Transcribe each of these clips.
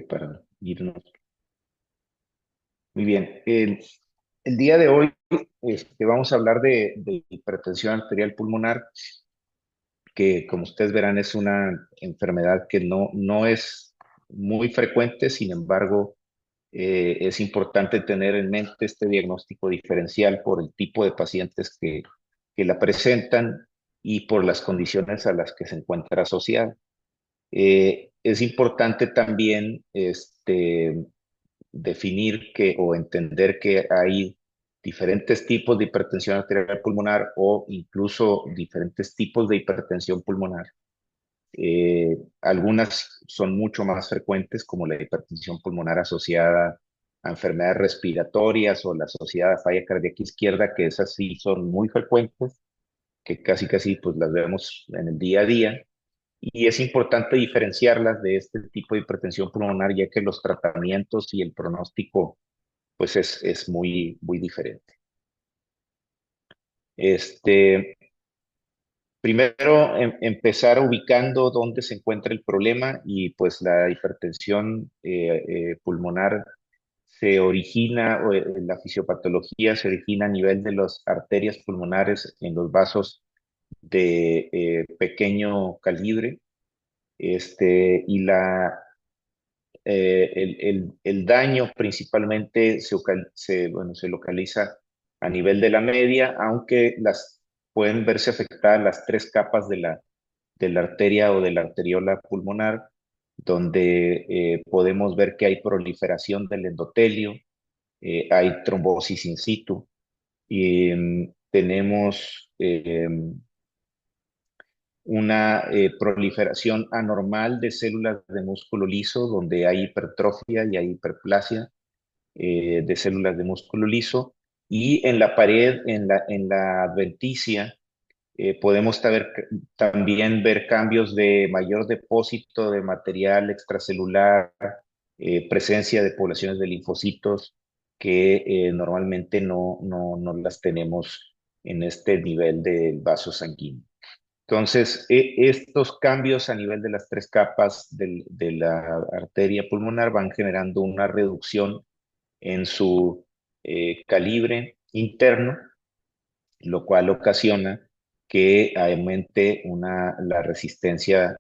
para irnos. Muy bien. El día de hoy vamos a hablar de hipertensión arterial pulmonar, que como ustedes verán es una enfermedad que no es muy frecuente. Sin embargo, es importante tener en mente este diagnóstico diferencial por el tipo de pacientes que la presentan y por las condiciones a las que se encuentra asociada. Es importante también definir que o entender que hay diferentes tipos de hipertensión arterial pulmonar o incluso diferentes tipos de hipertensión pulmonar. Algunas son mucho más frecuentes, como la hipertensión pulmonar asociada a enfermedades respiratorias o la asociada a falla cardíaca izquierda, que esas sí son muy frecuentes, que casi pues las vemos en el día a día. Y es importante diferenciarlas de este tipo de hipertensión pulmonar, ya que los tratamientos y el pronóstico pues es muy diferente. Este, Primero, empezar ubicando dónde se encuentra el problema, y pues la hipertensión pulmonar se origina, o la fisiopatología se origina a nivel de las arterias pulmonares en los vasos de pequeño calibre, y el daño principalmente se localiza a nivel de la media, aunque pueden verse afectadas las tres capas de la arteria o de la arteriola pulmonar, donde podemos ver que hay proliferación del endotelio, hay trombosis in situ, y tenemos una proliferación anormal de células de músculo liso, donde hay hipertrofia y hay hiperplasia de células de músculo liso. Y en la pared, en la adventicia, podemos también ver cambios de mayor depósito de material extracelular, presencia de poblaciones de linfocitos que normalmente no las tenemos en este nivel del vaso sanguíneo. Entonces, estos cambios a nivel de las tres capas de la arteria pulmonar van generando una reducción en su calibre interno, lo cual ocasiona que aumente la resistencia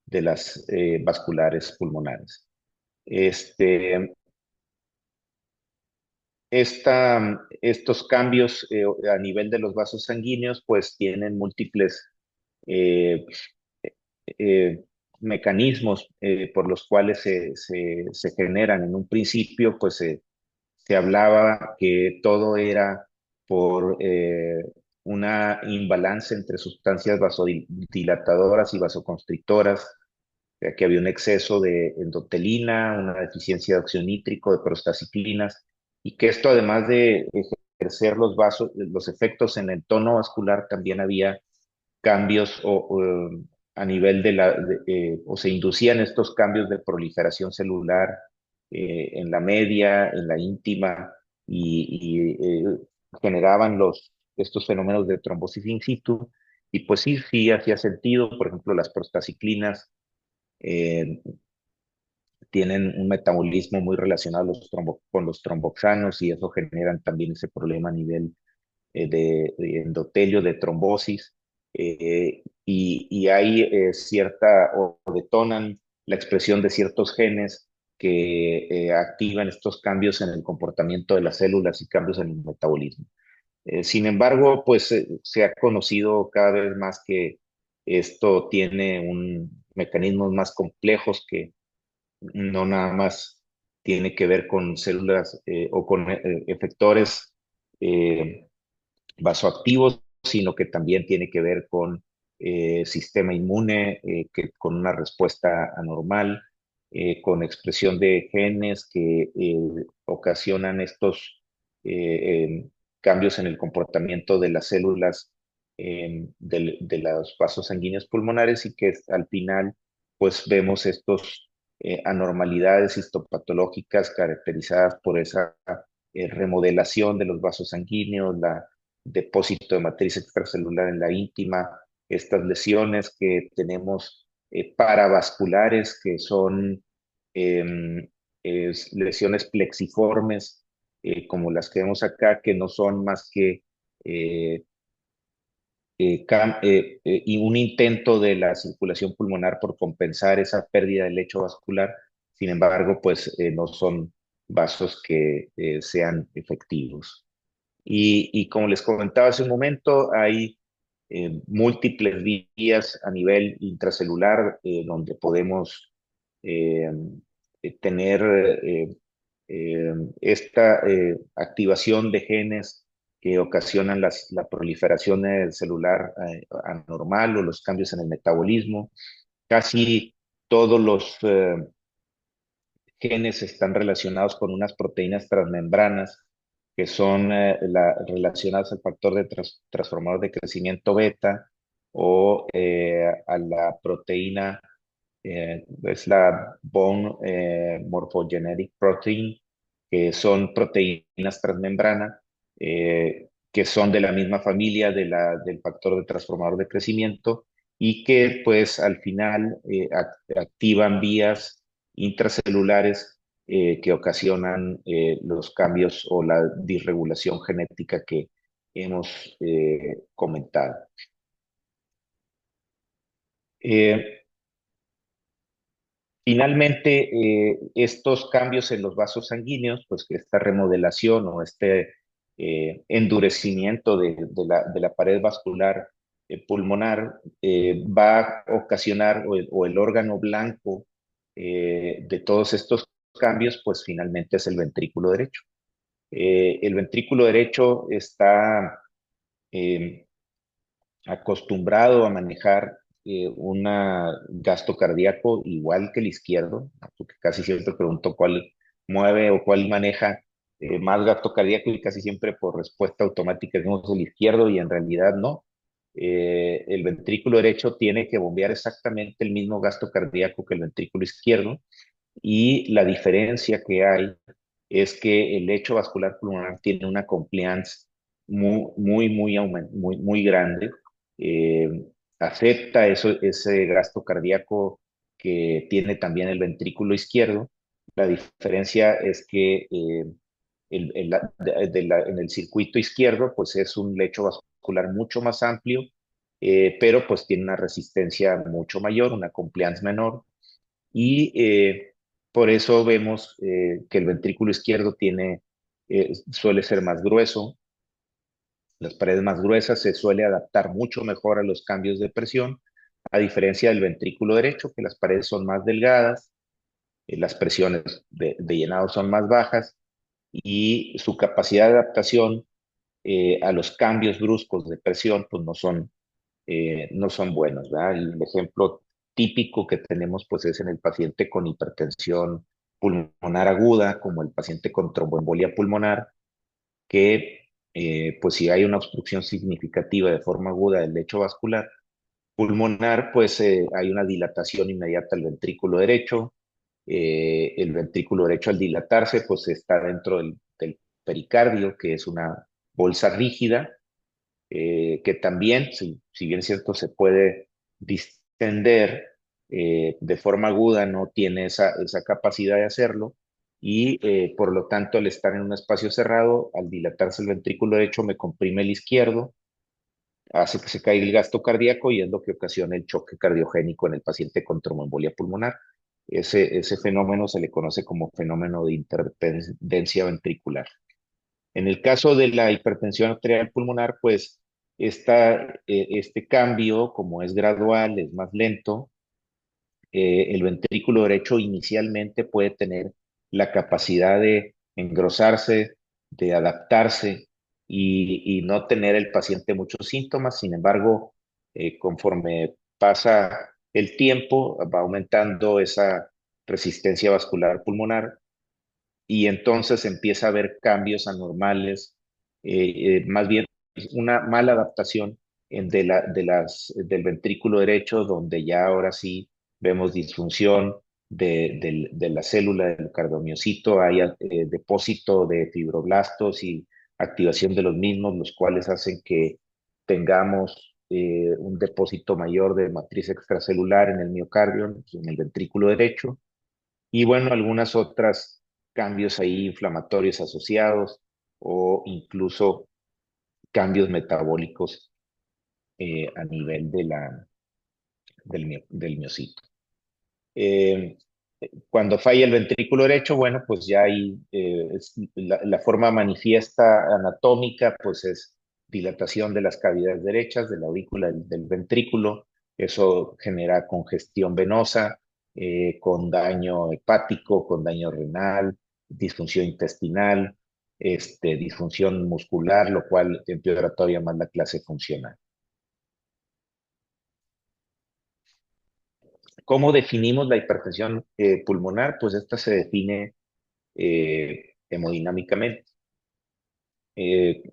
de las vasculares pulmonares. Este, estos cambios a nivel de los vasos sanguíneos pues tienen múltiples eh, eh, mecanismos por los cuales se generan. En un principio, pues se hablaba que todo era por una imbalance entre sustancias vasodilatadoras y vasoconstrictoras, ya que había un exceso de endotelina, una deficiencia de óxido nítrico, de prostaciclinas, y que esto, además de ejercer los efectos en el tono vascular, también había cambios a nivel o se inducían estos cambios de proliferación celular en la media, en la íntima, y generaban estos fenómenos de trombosis in situ. Y pues sí hacía sentido. Por ejemplo, las prostaciclinas eh, tienen un metabolismo muy relacionado con los tromboxanos, y eso generan también ese problema a nivel de endotelio, de trombosis, y hay o detonan la expresión de ciertos genes que activan estos cambios en el comportamiento de las células y cambios en el metabolismo. Sin embargo, pues se ha conocido cada vez más que esto tiene mecanismos más complejos, que no nada más tiene que ver con células o con efectores eh, vasoactivos, sino que también tiene que ver con sistema inmune, con una respuesta anormal, con expresión de genes que ocasionan estos cambios en el comportamiento de las células de los vasos sanguíneos pulmonares, y que al final pues vemos estos anormalidades histopatológicas caracterizadas por esa remodelación de los vasos sanguíneos, la depósito de matriz extracelular en la íntima, estas lesiones que tenemos paravasculares, que son lesiones plexiformes, como las que vemos acá, que no son más que eh, y un intento de la circulación pulmonar por compensar esa pérdida del lecho vascular. Sin embargo, pues no son vasos que sean efectivos. Y como les comentaba hace un momento, hay múltiples vías a nivel intracelular donde podemos eh, tener esta activación de genes que ocasionan la proliferación celular anormal o los cambios en el metabolismo. Casi todos los genes están relacionados con unas proteínas transmembranas que son relacionadas al factor de transformador de crecimiento beta o a la proteína, es la bone morphogenetic protein, que son proteínas transmembrana, que son de la misma familia del factor de transformador de crecimiento y que pues al final activan vías intracelulares que ocasionan los cambios o la disregulación genética que hemos comentado. Eh, Finalmente, estos cambios en los vasos sanguíneos, pues que esta remodelación o este endurecimiento de la pared vascular pulmonar va a ocasionar, o el órgano blanco de todos estos cambios, pues finalmente es el ventrículo derecho. El ventrículo derecho está eh, acostumbrado a manejar un gasto cardíaco igual que el izquierdo, porque casi siempre pregunto cuál mueve o cuál maneja más gasto cardíaco y casi siempre por respuesta automática decimos el izquierdo y en realidad no. El ventrículo derecho tiene que bombear exactamente el mismo gasto cardíaco que el ventrículo izquierdo y la diferencia que hay es que el lecho vascular pulmonar tiene una compliance muy grande. Eh, Acepta ese gasto cardíaco que tiene también el ventrículo izquierdo. La diferencia es que en el circuito izquierdo, pues es un lecho vascular mucho más amplio, pero pues tiene una resistencia mucho mayor, una compliance menor y por eso vemos que el ventrículo izquierdo suele ser más grueso, las paredes más gruesas, se suele adaptar mucho mejor a los cambios de presión, a diferencia del ventrículo derecho, que las paredes son más delgadas, las presiones de llenado son más bajas y su capacidad de adaptación a los cambios bruscos de presión pues no son buenos, ¿verdad? El ejemplo típico que tenemos pues es en el paciente con hipertensión pulmonar aguda, como el paciente con tromboembolia pulmonar, que pues si hay una obstrucción significativa de forma aguda del lecho vascular pulmonar, pues hay una dilatación inmediata del ventrículo derecho. El ventrículo derecho al dilatarse pues está dentro del pericardio, que es una bolsa rígida que también, si bien es cierto, se puede distender de forma aguda, no tiene esa capacidad de hacerlo y por lo tanto al estar en un espacio cerrado, al dilatarse el ventrículo derecho, me comprime el izquierdo, hace que se caiga el gasto cardíaco y es lo que ocasiona el choque cardiogénico en el paciente con tromboembolia pulmonar. Ese fenómeno se le conoce como fenómeno de interdependencia ventricular. En el caso de la hipertensión arterial pulmonar, pues este cambio, como es gradual, es más lento, el ventrículo derecho inicialmente puede tener la capacidad de engrosarse, de adaptarse y no tener el paciente muchos síntomas. Sin embargo, conforme pasa el tiempo, va aumentando esa resistencia vascular pulmonar y entonces empieza a haber cambios anormales, más bien una mala adaptación del ventrículo derecho, donde ya ahora sí vemos disfunción de la célula del cardiomiocito, hay depósito de fibroblastos y activación de los mismos, los cuales hacen que tengamos un depósito mayor de matriz extracelular en el miocardio, en el ventrículo derecho, y bueno, algunas otras cambios ahí inflamatorios asociados o incluso cambios metabólicos a nivel del miocito. Eh, Cuando falla el ventrículo derecho, bueno, pues ya hay la forma manifiesta anatómica, pues es dilatación de las cavidades derechas, de la aurícula del ventrículo. Eso genera congestión venosa, con daño hepático, con daño renal, disfunción intestinal, disfunción muscular, lo cual empeora todavía más la clase funcional. ¿Cómo definimos la hipertensión pulmonar? Pues esta se define hemodinámicamente. Eh,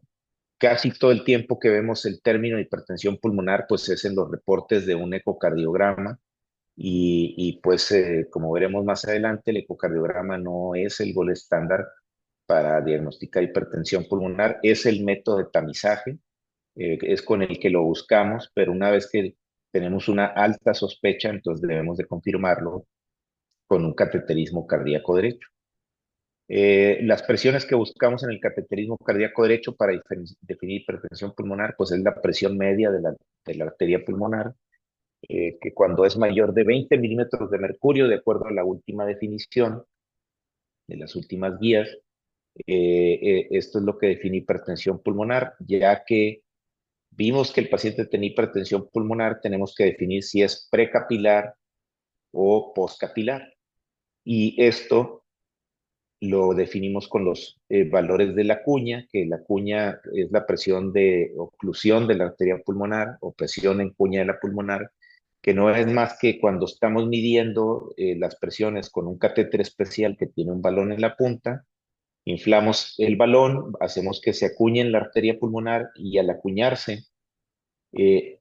Casi todo el tiempo que vemos el término hipertensión pulmonar, pues es en los reportes de un ecocardiograma pues como veremos más adelante, el ecocardiograma no es el gol estándar para diagnosticar hipertensión pulmonar, es el método de tamizaje, es con el que lo buscamos, pero una vez que tenemos una alta sospecha, entonces debemos de confirmarlo con un cateterismo cardíaco derecho. Las presiones que buscamos en el cateterismo cardíaco derecho para definir hipertensión pulmonar, pues es la presión media de la arteria pulmonar, que cuando es mayor de 20 milímetros de mercurio, de acuerdo a la última definición de las últimas guías, esto es lo que define hipertensión pulmonar, ya que vimos que el paciente tenía hipertensión pulmonar, tenemos que definir si es precapilar o postcapilar. Y esto lo definimos con los valores de la cuña, que la cuña es la presión de oclusión de la arteria pulmonar o presión en cuña de la pulmonar, que no es más que cuando estamos midiendo las presiones con un catéter especial que tiene un balón en la punta, inflamos el balón, hacemos que se acuñe en la arteria pulmonar y al acuñarse,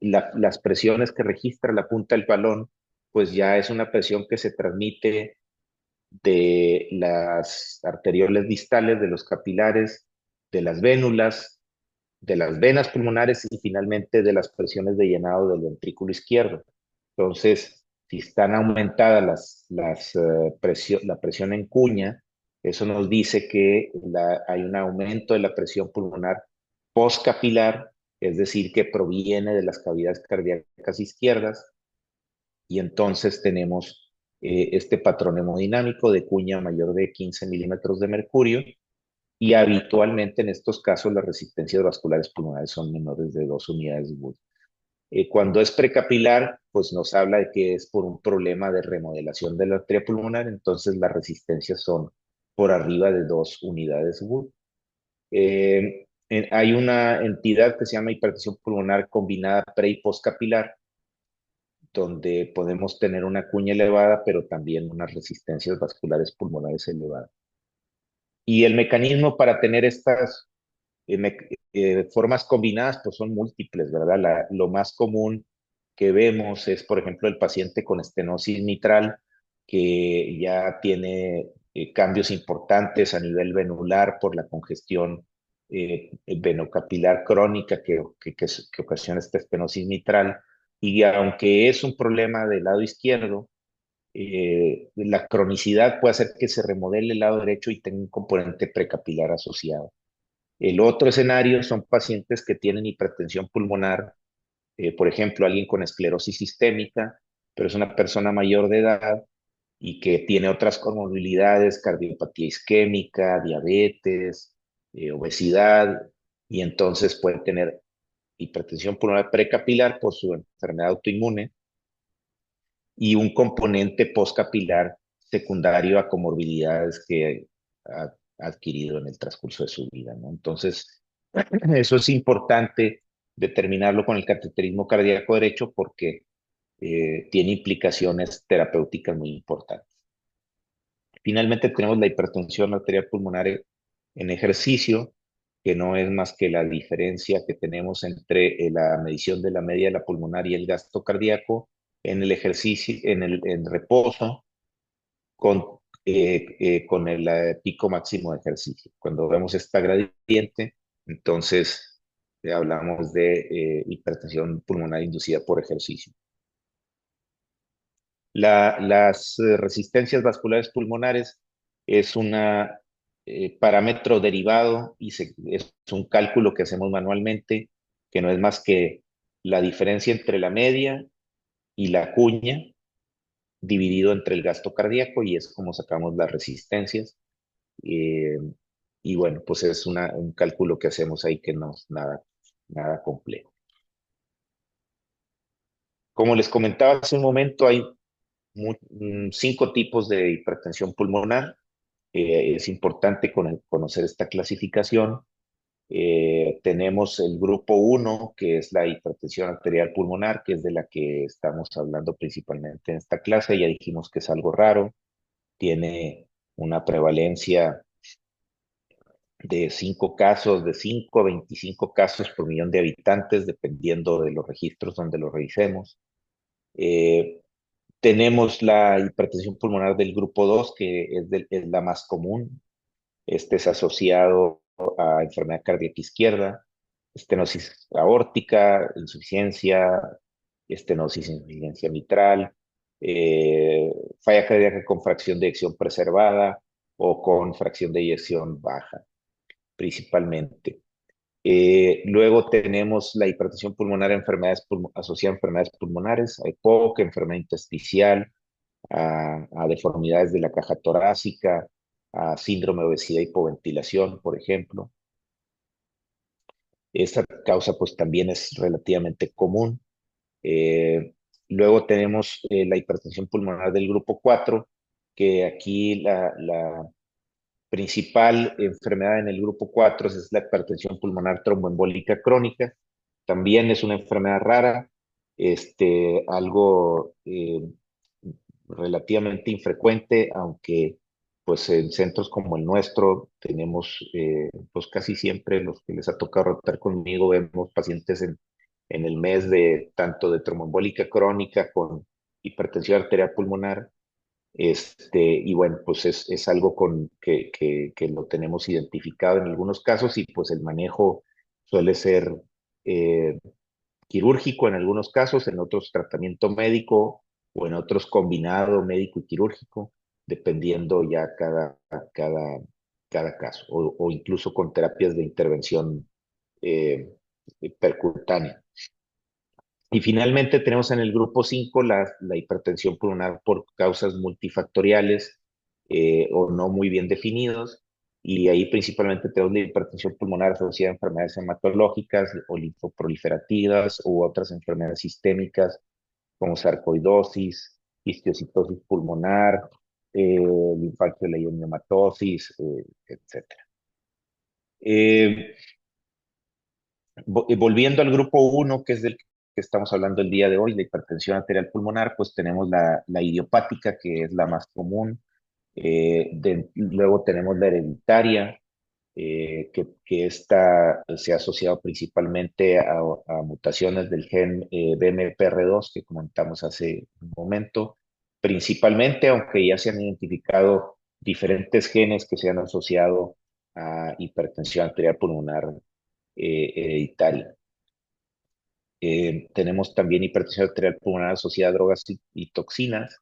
las presiones que registra la punta del balón, pues ya es una presión que se transmite de las arterioles distales, de los capilares, de las vénulas, de las venas pulmonares y finalmente de las presiones de llenado del ventrículo izquierdo. Entonces, si están aumentadas la presión en cuña, eso nos dice que hay un aumento de la presión pulmonar postcapilar, es decir, que proviene de las cavidades cardíacas izquierdas, y entonces tenemos este patrón hemodinámico de cuña mayor de 15 milímetros de mercurio y habitualmente en estos casos las resistencias vasculares pulmonares son menores de 2 unidades de Wood. Cuando es precapilar, pues nos habla de que es por un problema de remodelación de la arteria pulmonar, entonces las resistencias son por arriba de 2 unidades Wood. Hay una entidad que se llama hipertensión pulmonar combinada pre y postcapilar, donde podemos tener una cuña elevada, pero también unas resistencias vasculares pulmonares elevadas. Y el mecanismo para tener estas formas combinadas, pues son múltiples, ¿verdad? Lo más común que vemos es, por ejemplo, el paciente con estenosis mitral, que ya tiene cambios importantes a nivel venular por la congestión venocapilar crónica que ocasiona esta estenosis mitral. Y aunque es un problema del lado izquierdo, la cronicidad puede hacer que se remodele el lado derecho y tenga un componente precapilar asociado. El otro escenario son pacientes que tienen hipertensión pulmonar, por ejemplo, alguien con esclerosis sistémica, pero es una persona mayor de edad y que tiene otras comorbilidades, cardiopatía isquémica, diabetes, obesidad, y entonces puede tener hipertensión pulmonar precapilar por su enfermedad autoinmune y un componente postcapilar secundario a comorbilidades que ha adquirido en el transcurso de su vida, ¿no? Entonces, eso es importante determinarlo con el cateterismo cardíaco derecho porque tiene implicaciones terapéuticas muy importantes. Finalmente tenemos la hipertensión arterial pulmonar en ejercicio, que no es más que la diferencia que tenemos entre la medición de la media de la pulmonar y el gasto cardíaco en el ejercicio, en reposo, con el pico máximo de ejercicio. Cuando vemos esta gradiente, entonces hablamos de hipertensión pulmonar inducida por ejercicio. Las resistencias vasculares pulmonares es un parámetro derivado y es un cálculo que hacemos manualmente, que no es más que la diferencia entre la media y la cuña dividido entre el gasto cardíaco y es como sacamos las resistencias. Eh, y bueno, pues es un cálculo que hacemos ahí que no es nada complejo. Como les comentaba hace un momento, hay 5 tipos de hipertensión pulmonar. Es importante conocer esta clasificación. Tenemos el grupo 1, que es la hipertensión arterial pulmonar, que es de la que estamos hablando principalmente en esta clase. Ya dijimos que es algo raro, tiene una prevalencia de 5 casos, de 5 a 25 casos por millón de habitantes, dependiendo de los registros donde lo revisemos. Eh, Tenemos la hipertensión pulmonar del grupo 2, que es la más común. Este es asociado a enfermedad cardíaca izquierda, estenosis aórtica, insuficiencia mitral, falla cardíaca con fracción de eyección preservada o con fracción de eyección baja, principalmente. Luego tenemos la hipertensión pulmonar, asociada a enfermedades pulmonares, a EPOC, enfermedad intersticial, a deformidades de la caja torácica, a síndrome de obesidad y hipoventilación, por ejemplo. Esta causa pues también es relativamente común. Eh, Luego tenemos la hipertensión pulmonar del grupo 4, que aquí la principal enfermedad en el grupo 4 es la hipertensión pulmonar tromboembólica crónica. También es una enfermedad rara, algo relativamente infrecuente, aunque pues en centros como el nuestro tenemos, pues casi siempre los que les ha tocado rotar conmigo, vemos pacientes en el mes de tanto de tromboembólica crónica con hipertensión arterial pulmonar. Y bueno, pues es algo que lo tenemos identificado en algunos casos y pues el manejo suele ser eh, quirúrgico en algunos casos, en otros tratamiento médico o en otros combinado médico y quirúrgico, dependiendo ya cada, cada caso, o incluso con terapias de intervención eh, percutánea. Y finalmente tenemos en el grupo 5 la hipertensión pulmonar por causas multifactoriales o no muy bien definidos. Y ahí principalmente tenemos la hipertensión pulmonar asociada a enfermedades hematológicas o linfoproliferativas u otras enfermedades sistémicas como sarcoidosis, histiocytosis pulmonar, linfangioleinomatosis, etc. Volviendo al grupo 1, que es del que estamos hablando el día de hoy, la hipertensión arterial pulmonar, pues tenemos la idiopática, que es la más común. Luego tenemos la hereditaria, que esta se ha asociado principalmente a mutaciones del gen BMPR2 que comentamos hace un momento, principalmente, aunque ya se han identificado diferentes genes que se han asociado a hipertensión arterial pulmonar hereditaria. Tenemos también hipertensión arterial pulmonar asociada a drogas y toxinas.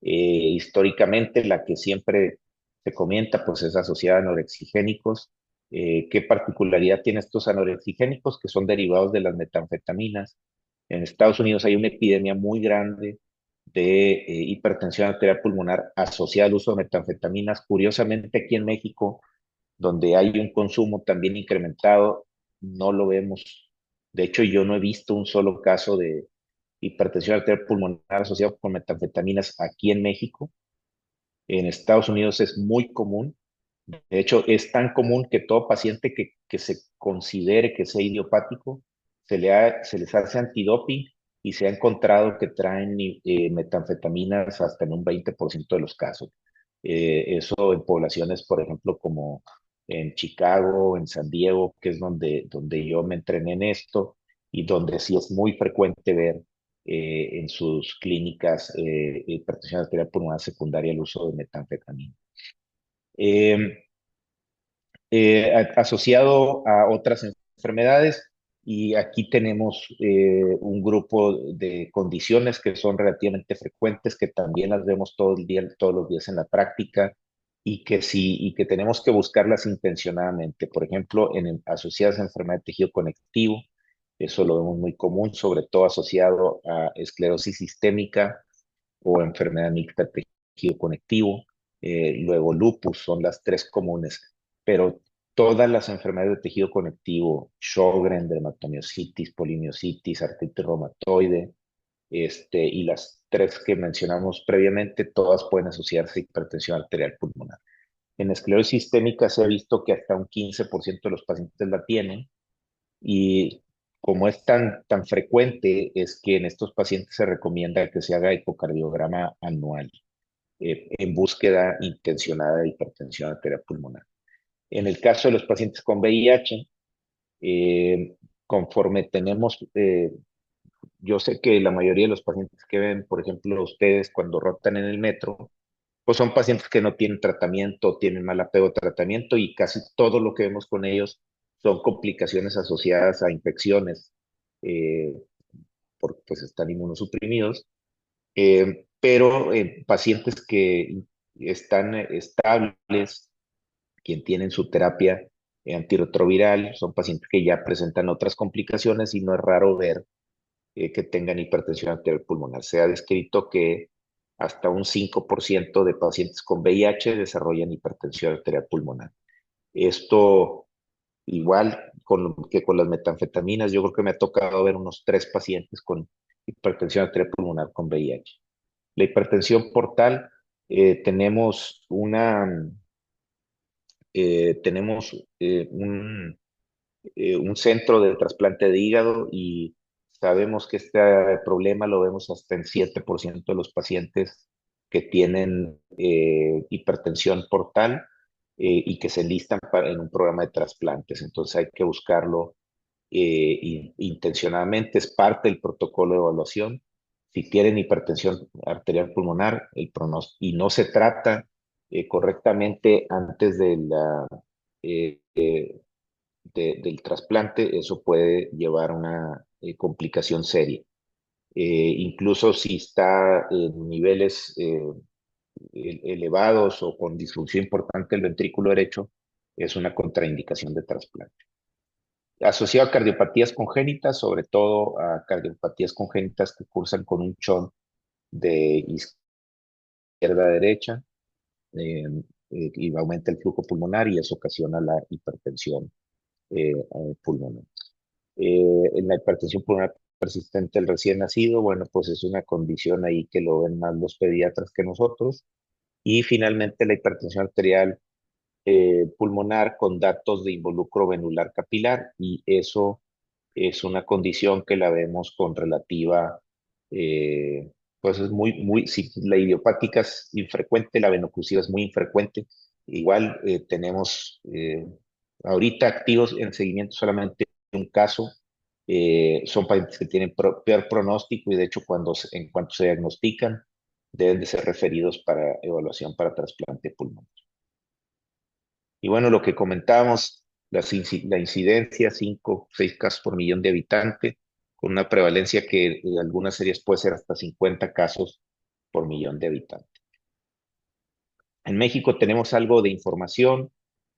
Históricamente, la que siempre se comenta, pues es asociada a anorexigénicos. ¿Qué particularidad tienen estos anorexigénicos? Que son derivados de las metanfetaminas. En Estados Unidos hay una epidemia muy grande de hipertensión arterial pulmonar asociada al uso de metanfetaminas. Curiosamente, aquí en México, donde hay un consumo también incrementado, no lo vemos. De hecho, yo no he visto un solo caso de hipertensión arterial pulmonar asociado con metanfetaminas aquí en México. En Estados Unidos es muy común. De hecho, es tan común que todo paciente que se considere que sea idiopático, se les hace antidoping y se ha encontrado que traen metanfetaminas hasta en un 20% de los casos. Eso en poblaciones, por ejemplo, como en Chicago, en San Diego, que es donde yo me entrené en esto y donde sí es muy frecuente ver en sus clínicas hipertensión arterial pulmonar secundaria el uso de metanfetamina. Eh, Asociado a otras enfermedades y aquí tenemos un grupo de condiciones que son relativamente frecuentes, que también las vemos todo el día, todos los días en la práctica. y que tenemos que buscarlas intencionadamente. Por ejemplo, asociadas a enfermedad de tejido conectivo, eso lo vemos muy común, sobre todo asociado a esclerosis sistémica o enfermedad mixta de tejido conectivo. Luego lupus son las tres comunes, pero todas las enfermedades de tejido conectivo, Sjögren, dermatomiositis, polimiositis, artritis reumatoide, y las tres que mencionamos previamente, todas pueden asociarse a hipertensión arterial pulmonar. En esclerosis sistémica se ha visto que hasta un 15% de los pacientes la tienen y como es tan frecuente, es que en estos pacientes se recomienda que se haga ecocardiograma anual en búsqueda intencionada de hipertensión arterial pulmonar. En el caso de los pacientes con VIH, eh, conforme tenemos, yo sé que la mayoría de los pacientes que ven, por ejemplo, ustedes cuando rotan en el metro, pues son pacientes que no tienen tratamiento, tienen mal apego a tratamiento y casi todo lo que vemos con ellos son complicaciones asociadas a infecciones, eh, porque pues están inmunosuprimidos, pero pacientes que están estables, quien tienen su terapia antirretroviral, son pacientes que ya presentan otras complicaciones y no es raro ver que tengan hipertensión arterial pulmonar. Se ha descrito que hasta un 5% de pacientes con VIH desarrollan hipertensión arterial pulmonar. Esto, igual que con las metanfetaminas, yo creo que me ha tocado ver unos 3 pacientes con hipertensión arterial pulmonar con VIH. La hipertensión portal, tenemos tenemos un centro de trasplante de hígado y sabemos que este problema lo vemos hasta en 7% de los pacientes que tienen hipertensión portal y que se enlistan en un programa de trasplantes. Entonces hay que buscarlo intencionadamente, es parte del protocolo de evaluación. Si tienen hipertensión arterial pulmonar y no se trata correctamente antes de eh, eh, del trasplante, eso puede llevar a una complicación seria. Incluso si está en niveles elevados o con disfunción importante del ventrículo derecho, es una contraindicación de trasplante. Asociado a cardiopatías congénitas, sobre todo a cardiopatías congénitas que cursan con un shunt de izquierda a derecha, y aumenta el flujo pulmonar y eso ocasiona la hipertensión pulmonar. En la hipertensión pulmonar persistente del recién nacido, bueno, pues es una condición ahí que lo ven más los pediatras que nosotros. Y finalmente la hipertensión arterial pulmonar con datos de involucro venular capilar y eso es una condición que la vemos con relativa, eh, pues es si la idiopática es infrecuente, la venoclusiva es muy infrecuente. Igual tenemos ahorita activos en seguimiento solamente un caso. Son pacientes que tienen peor pronóstico y de hecho en cuanto se diagnostican deben de ser referidos para evaluación para trasplante pulmonar. Y bueno, lo que comentábamos, la incidencia, 5 6 casos por millón de habitantes, con una prevalencia que en algunas series puede ser hasta 50 casos por millón de habitantes. En México tenemos algo de información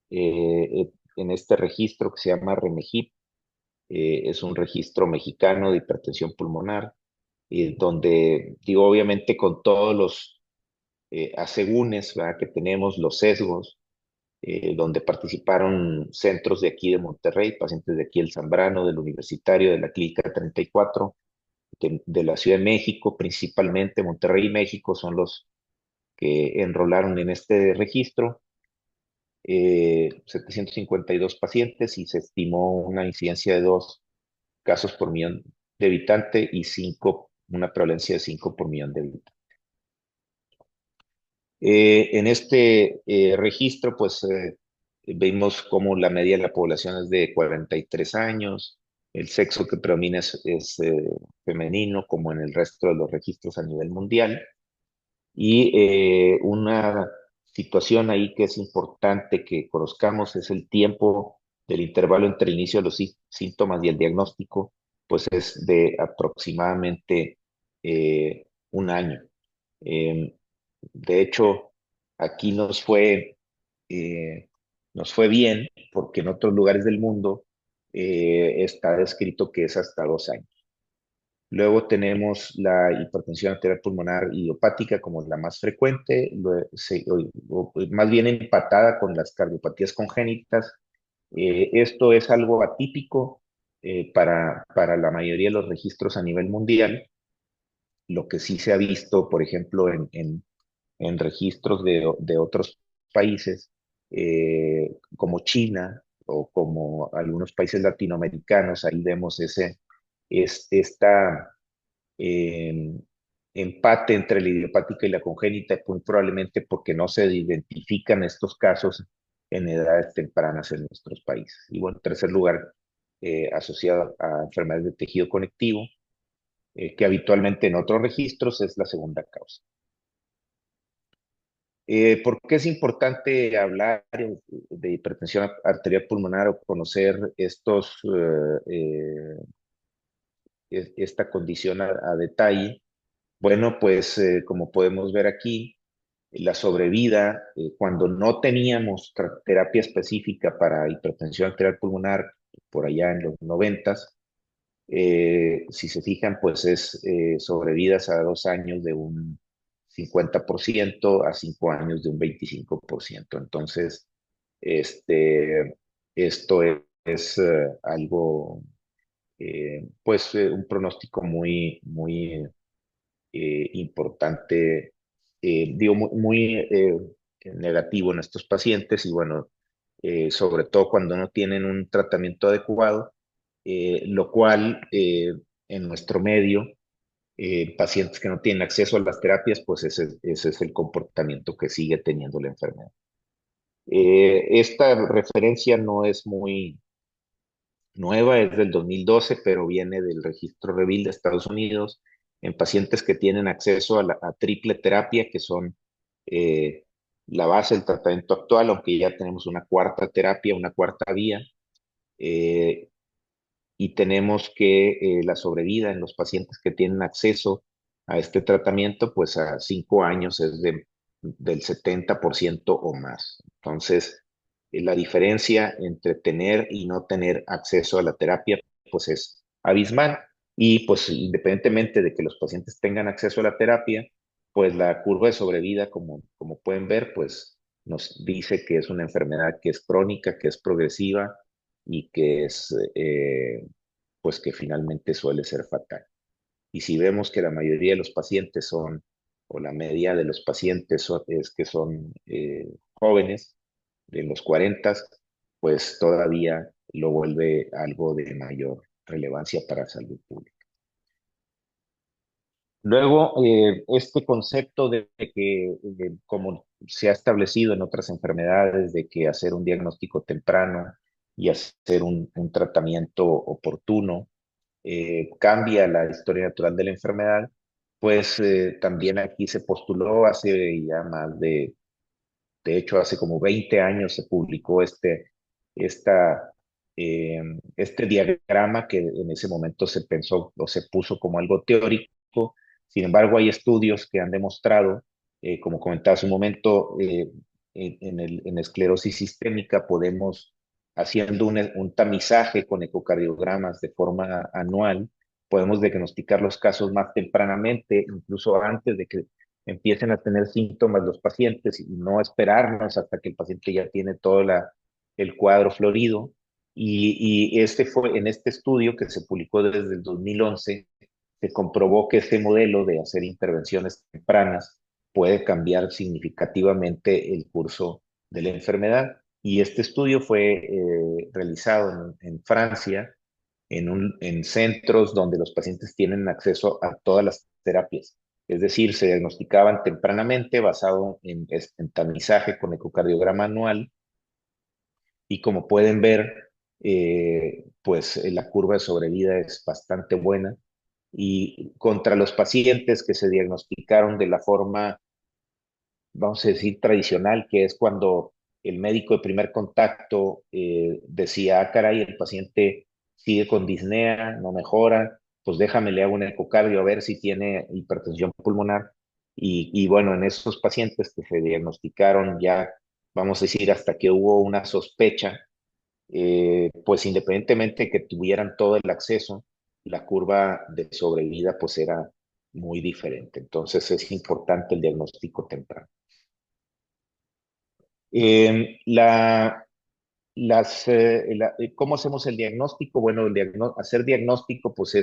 en este registro que se llama REMEHIP, es un registro mexicano de hipertensión pulmonar, donde, digo, obviamente con todos los asegúnes, ¿verdad?, que tenemos, los sesgos, donde participaron centros de aquí de Monterrey, pacientes de aquí del Zambrano, del Universitario, de la Clínica 34, de la Ciudad de México, principalmente Monterrey y México son los que enrolaron en este registro, 752 pacientes y se estimó una incidencia de 2 casos por millón de habitante y una prevalencia de 5 por millón de habitantes. En este registro, pues vimos cómo la media de la población es de 43 años, el sexo que predomina es femenino, como en el resto de los registros a nivel mundial, y una situación ahí que es importante que conozcamos es el tiempo del intervalo entre el inicio de los síntomas y el diagnóstico, pues es de aproximadamente un año. De hecho, aquí nos fue nos fue bien, porque en otros lugares del mundo está descrito que es hasta 2 años. Luego tenemos la hipertensión arterial pulmonar idiopática como la más frecuente, más bien empatada con las cardiopatías congénitas. Esto es algo atípico para la mayoría de los registros a nivel mundial. Lo que sí se ha visto, por ejemplo, en registros de otros países, como China o como algunos países latinoamericanos, ahí vemos esta eh, empate entre la idiopática y la congénita, muy probablemente porque no se identifican estos casos en edades tempranas en nuestros países. Y bueno, en tercer lugar, asociado a enfermedades de tejido conectivo, que habitualmente en otros registros es la segunda causa. ¿Por qué es importante hablar de hipertensión arterial pulmonar o conocer esta condición a detalle? Bueno, pues como podemos ver aquí, la sobrevida, cuando no teníamos terapia específica para hipertensión arterial pulmonar, por allá en los noventas, si se fijan, pues es sobrevidas a 2 años de un 50% a 5 años de un 25%. Entonces, este, esto es algo, pues un pronóstico muy importante, digo, muy negativo en estos pacientes y bueno, sobre todo cuando no tienen un tratamiento adecuado, lo cual en nuestro medio, pacientes que no tienen acceso a las terapias, pues ese es el comportamiento que sigue teniendo la enfermedad. Esta referencia no es muy nueva, es del 2012, pero viene del registro REVIL de Estados Unidos en pacientes que tienen acceso a triple terapia, que son eh, la base del tratamiento actual, aunque ya tenemos una cuarta terapia, una cuarta vía, eh, y tenemos que la sobrevida en los pacientes que tienen acceso a este tratamiento, pues a 5 años es del 70% o más. Entonces, la diferencia entre tener y no tener acceso a la terapia, pues es abismal. Y pues independientemente de que los pacientes tengan acceso a la terapia, pues la curva de sobrevida, como pueden ver, pues nos dice que es una enfermedad que es crónica, que es progresiva y que pues que finalmente suele ser fatal. Y si vemos que la mayoría de los pacientes o la media de los pacientes es que son jóvenes, de los 40, pues todavía lo vuelve algo de mayor relevancia para la salud pública. Luego, este concepto de que, como se ha establecido en otras enfermedades, de que hacer un diagnóstico temprano y hacer un tratamiento oportuno cambia la historia natural de la enfermedad, pues también aquí se postuló hace ya de hecho, hace como 20 años se publicó esta, este diagrama que en ese momento se pensó o se puso como algo teórico. Sin embargo, hay estudios que han demostrado, como comentaba hace un momento, en esclerosis sistémica podemos, haciendo un tamizaje con ecocardiogramas de forma anual, podemos diagnosticar los casos más tempranamente, incluso antes de que empiecen a tener síntomas los pacientes y no esperarnos hasta que el paciente ya tiene todo el cuadro florido. Y este fue en este estudio que se publicó desde el 2011, se comprobó que este modelo de hacer intervenciones tempranas puede cambiar significativamente el curso de la enfermedad. Y este estudio fue realizado en Francia, en centros donde los pacientes tienen acceso a todas las terapias. Es decir, se diagnosticaban tempranamente basado en tamizaje con ecocardiograma anual y como pueden ver, pues la curva de sobrevida es bastante buena y contra los pacientes que se diagnosticaron de la forma, vamos a decir, tradicional, que es cuando el médico de primer contacto decía, ah, caray, el paciente sigue con disnea, no mejora, pues déjame, le hago un ecocardio a ver si tiene hipertensión pulmonar. Y bueno, en esos pacientes que se diagnosticaron ya vamos a decir, hasta que hubo una sospecha, pues independientemente de que tuvieran todo el acceso, la curva de sobrevida pues era muy diferente. Entonces es importante el diagnóstico temprano. Eh, la, ¿Cómo hacemos el diagnóstico? Bueno, hacer diagnóstico pues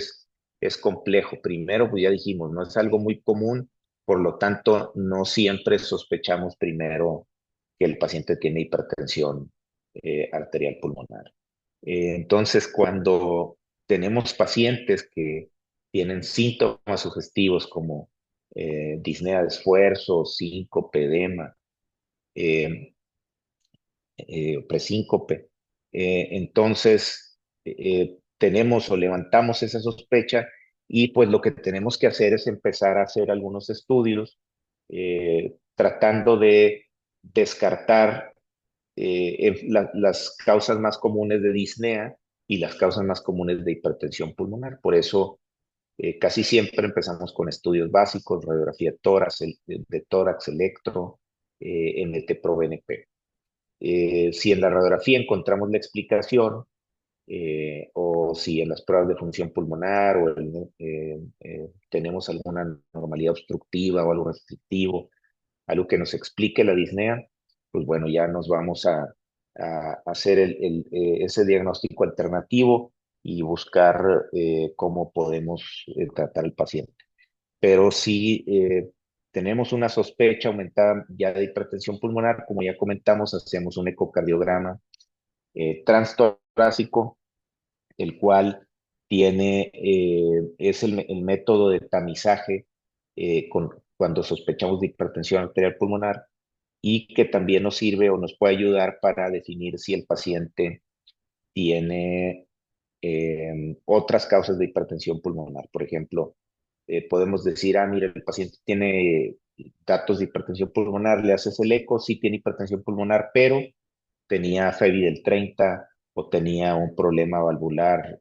es complejo. Primero, pues ya dijimos, no es algo muy común, por lo tanto, no siempre sospechamos primero que el paciente tiene hipertensión arterial pulmonar. Entonces, cuando tenemos pacientes que tienen síntomas sugestivos como disnea de esfuerzo, síncope, edema, eh, presíncope. Entonces, tenemos o levantamos esa sospecha y pues lo que tenemos que hacer es empezar a hacer algunos estudios tratando de descartar las causas más comunes de disnea y las causas más comunes de hipertensión pulmonar. Por eso, casi siempre empezamos con estudios básicos, radiografía de tórax, electro, NT-proBNP. Si en la radiografía encontramos la explicación, o si en las pruebas de función pulmonar tenemos alguna normalidad obstructiva o algo restrictivo, algo que nos explique la disnea, pues bueno, ya nos vamos a hacer ese diagnóstico alternativo y buscar cómo podemos tratar al paciente. Pero si tenemos una sospecha aumentada ya de hipertensión pulmonar, como ya comentamos, hacemos un ecocardiograma transtorácico, el cual es el método de tamizaje cuando sospechamos de hipertensión arterial pulmonar y que también nos sirve o nos puede ayudar para definir si el paciente tiene otras causas de hipertensión pulmonar. Por ejemplo, podemos decir, mira, el paciente tiene datos de hipertensión pulmonar, le haces el eco, sí tiene hipertensión pulmonar, pero tenía FEBI del 30 o tenía un problema valvular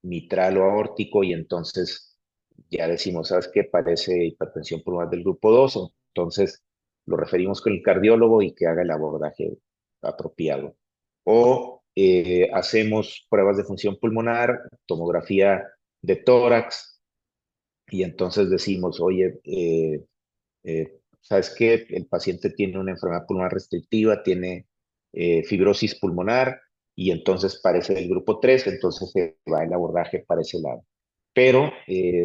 mitral o aórtico y entonces ya decimos, ¿sabes qué? Parece hipertensión pulmonar del grupo 2, entonces lo referimos con el cardiólogo y que haga el abordaje apropiado. O hacemos pruebas de función pulmonar, tomografía de tórax y entonces decimos, oye, ¿sabes qué? El paciente tiene una enfermedad pulmonar restrictiva, tiene fibrosis pulmonar y entonces parece del grupo 3, entonces se va el abordaje para ese lado. Pero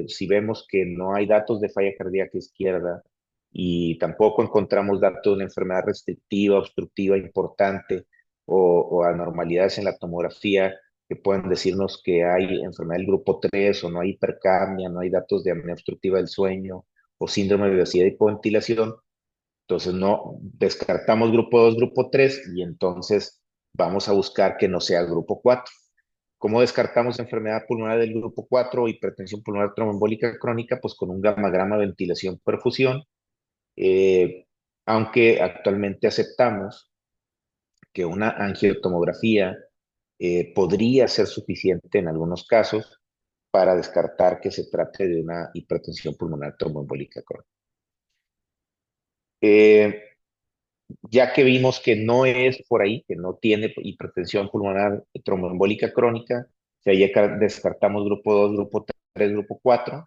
si vemos que no hay datos de falla cardíaca izquierda y tampoco encontramos datos de una enfermedad restrictiva, obstructiva importante o anormalidades en la tomografía que puedan decirnos que hay enfermedad del grupo 3 o no hay hipercapnia, no hay datos de apnea obstructiva del sueño o síndrome de obesidad y hipoventilación, entonces no descartamos grupo 2, grupo 3 y entonces vamos a buscar que no sea grupo 4. ¿Cómo descartamos enfermedad pulmonar del grupo 4 o hipertensión pulmonar tromboembólica crónica? Pues con un gamagrama, ventilación, perfusión, eh, aunque actualmente aceptamos que una angiotomografía podría ser suficiente en algunos casos para descartar que se trate de una hipertensión pulmonar tromboembólica crónica. Eh, ya que vimos que no es por ahí, que no tiene hipertensión pulmonar tromboembólica crónica, o sea, ya descartamos grupo 2, grupo 3, grupo 4,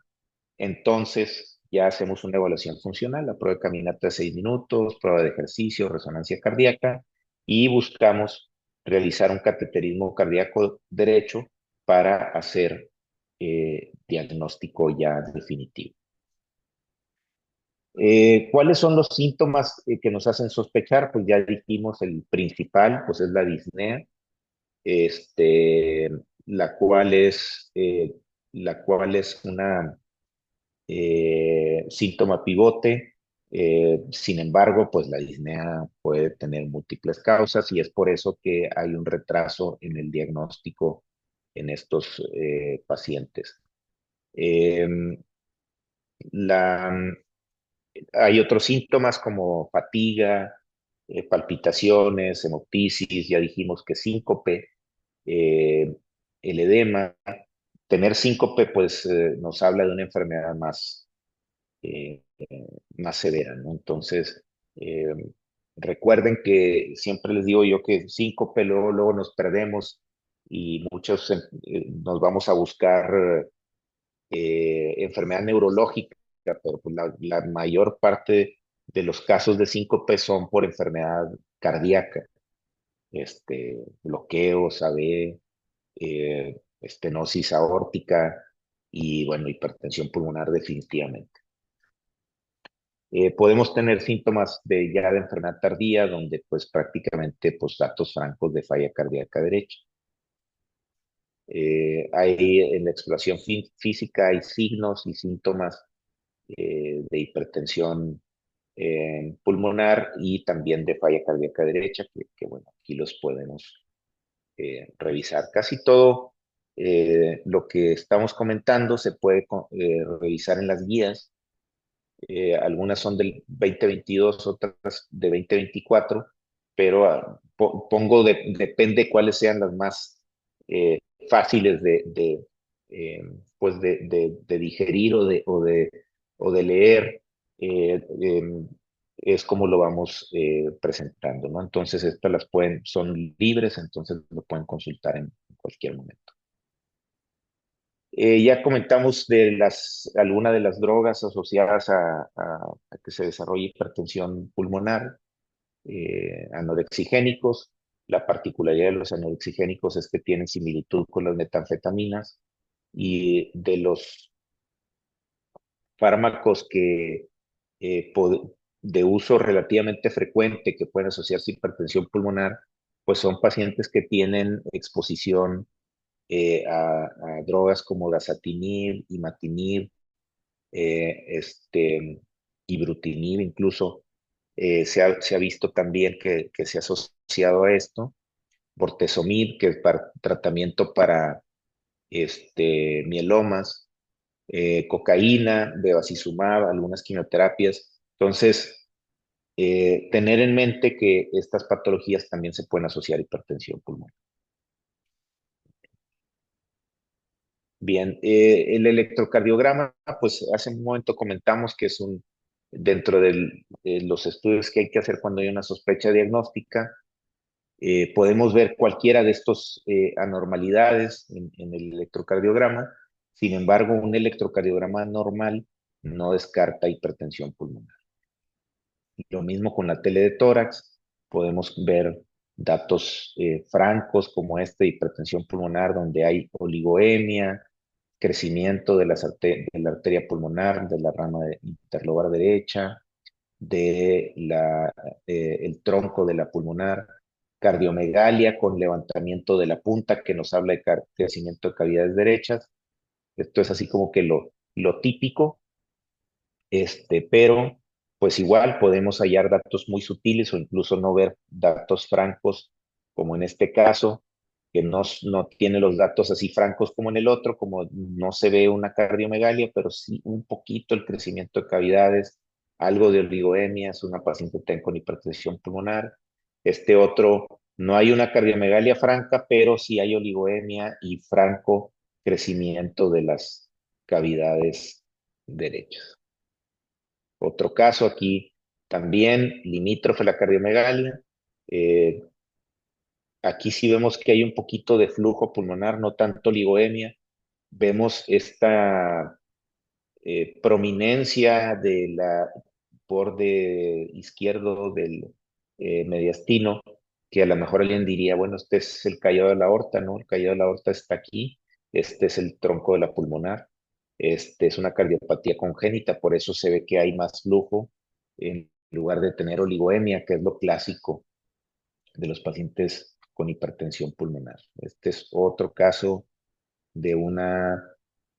entonces ya hacemos una evaluación funcional, la prueba de caminata de 6 minutos, prueba de ejercicio, resonancia cardíaca, y buscamos realizar un cateterismo cardíaco derecho para hacer diagnóstico ya definitivo. ¿Cuáles son los síntomas que nos hacen sospechar? Pues ya dijimos el principal, pues es la disnea, este, la cual es, eh, la cual es una síntoma pivote. Sin embargo, pues la disnea puede tener múltiples causas y es por eso que hay un retraso en el diagnóstico en estos pacientes. Eh, la, Hay otros síntomas como fatiga, palpitaciones, hemoptisis, ya dijimos que síncope, eh, el edema. Tener síncope, pues nos habla de una enfermedad más severa, ¿no? Entonces, Recuerden que siempre les digo yo que síncope, luego nos perdemos y muchos nos vamos a buscar enfermedad neurológica, pero pues la mayor parte de los casos de síncope son por enfermedad cardíaca, bloqueos, AV, estenosis aórtica y bueno, hipertensión pulmonar definitivamente. Podemos tener síntomas ya de enfermedad tardía, donde pues prácticamente pues datos francos de falla cardíaca derecha. Hay en la exploración física hay signos y síntomas de hipertensión pulmonar y también de falla cardíaca derecha, bueno, aquí los podemos revisar. Casi todo lo que estamos comentando se puede revisar en las guías. Algunas son del 2022, otras de 2024, pero depende cuáles sean las más fáciles pues de digerir o de leer, es como lo vamos presentando, ¿no? Entonces, estas son libres, entonces lo pueden consultar en cualquier momento. Ya comentamos de algunas de las drogas asociadas a que se desarrolle hipertensión pulmonar, anorexigénicos. La particularidad de los anorexigénicos es que tienen similitud con las metanfetaminas y de los fármacos de uso relativamente frecuente que pueden asociarse a hipertensión pulmonar, pues son pacientes que tienen exposición a drogas como dasatinib, imatinib, ibrutinib incluso. Se ha visto también que se ha asociado a esto, bortezomib, que es para tratamiento para mielomas, cocaína, bevacizumab, algunas quimioterapias. Entonces, tener en mente que estas patologías también se pueden asociar a hipertensión pulmonar. Bien, el electrocardiograma, pues hace un momento comentamos que es dentro de los estudios que hay que hacer cuando hay una sospecha diagnóstica, podemos ver cualquiera de estos anormalidades en el electrocardiograma. Sin embargo, un electrocardiograma normal no descarta hipertensión pulmonar. Lo mismo con la tele de tórax, podemos ver datos francos como de hipertensión pulmonar, donde hay oligoemia, crecimiento de la arteria pulmonar, de la rama interlobar derecha, el tronco de la pulmonar, cardiomegalia con levantamiento de la punta que nos habla de crecimiento de cavidades derechas. Esto es así como que lo típico, pero pues igual podemos hallar datos muy sutiles o incluso no ver datos francos, como en este caso, que no tiene los datos así francos como en el otro, como no se ve una cardiomegalia, pero sí un poquito el crecimiento de cavidades, algo de oligoemia, es una paciente con hipertensión pulmonar. Este otro, no hay una cardiomegalia franca, pero sí hay oligoemia y franco crecimiento de las cavidades derechas. Otro caso aquí también, limítrofe a la cardiomegalia. Eh, Aquí sí vemos que hay un poquito de flujo pulmonar, no tanto oligoemia. Vemos esta prominencia de la borde izquierdo del mediastino, que a lo mejor alguien diría, bueno, este es el callado de la aorta, ¿no? El callado de la aorta está aquí, este es el tronco de la pulmonar, este es una cardiopatía congénita, por eso se ve que hay más flujo en lugar de tener oligoemia, que es lo clásico de los pacientes con hipertensión pulmonar. Este es otro caso de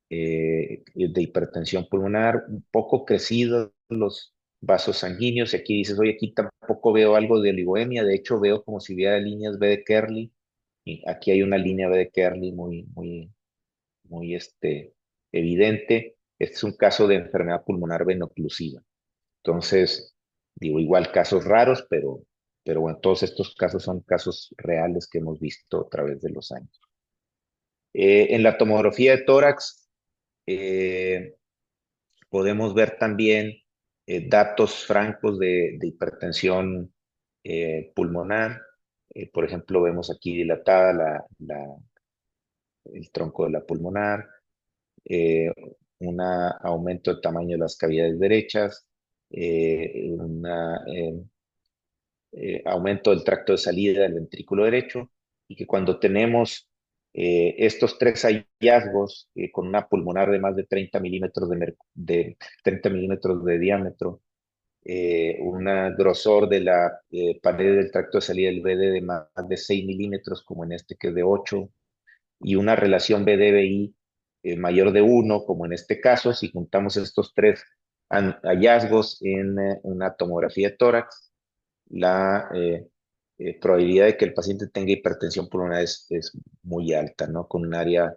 de hipertensión pulmonar, un poco crecidos los vasos sanguíneos, y aquí dices, oye, aquí tampoco veo algo de oligoemia, de hecho veo como si hubiera líneas B de Kerley, y aquí hay una línea B de Kerley muy evidente. Este es un caso de enfermedad pulmonar venoclusiva. Entonces, digo, igual casos raros, pero bueno, todos estos casos son casos reales que hemos visto a través de los años. En la tomografía de tórax, eh, podemos ver también datos francos de hipertensión pulmonar. Por ejemplo, vemos aquí dilatada el tronco de la pulmonar, eh, un aumento del tamaño de las cavidades derechas, un aumento del tracto de salida del ventrículo derecho, y que cuando tenemos estos tres hallazgos con una pulmonar de más de 30 milímetros de 30 milímetros de diámetro, un grosor de la pared del tracto de salida del BD de más de 6 milímetros, como en este que es de 8, y una relación BD-BI mayor de 1, como en este caso. Si juntamos estos tres hallazgos en una tomografía de tórax, la probabilidad de que el paciente tenga hipertensión pulmonar es muy alta, ¿no? Con un área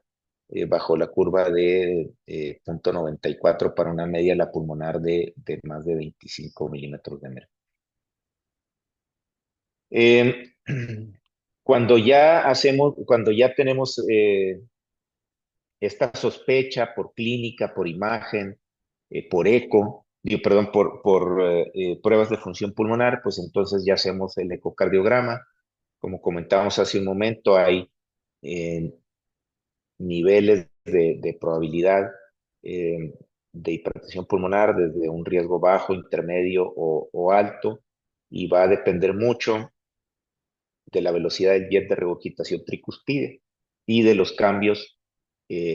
bajo la curva de 0.94 para una media la pulmonar de más de 25 milímetros de mercurio. Eh, cuando ya tenemos esta sospecha por clínica, por imagen, por eco, perdón, por pruebas de función pulmonar, pues entonces ya hacemos el ecocardiograma. Como comentábamos hace un momento, hay eh, niveles de probabilidad de hipertensión pulmonar desde un riesgo bajo, intermedio o alto, y va a depender mucho de la velocidad del jet de regurgitación tricuspide y de los cambios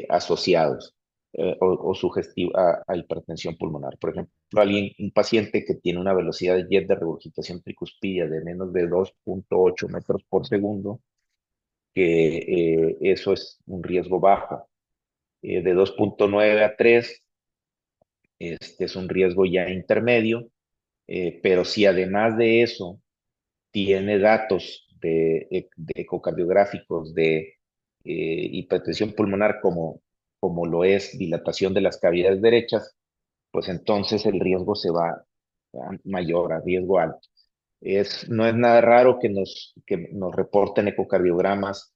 asociados o sugestivos a hipertensión pulmonar. Por ejemplo, un paciente que tiene una velocidad de jet de regurgitación tricuspidea de menos de 2.8 metros por segundo, que eso es un riesgo bajo. De 2.9 a 3, este es un riesgo ya intermedio, pero si además de eso tiene datos de ecocardiográficos de hipertensión pulmonar como lo es dilatación de las cavidades derechas, pues entonces el riesgo se va a mayor, a riesgo alto. No es nada raro que nos reporten ecocardiogramas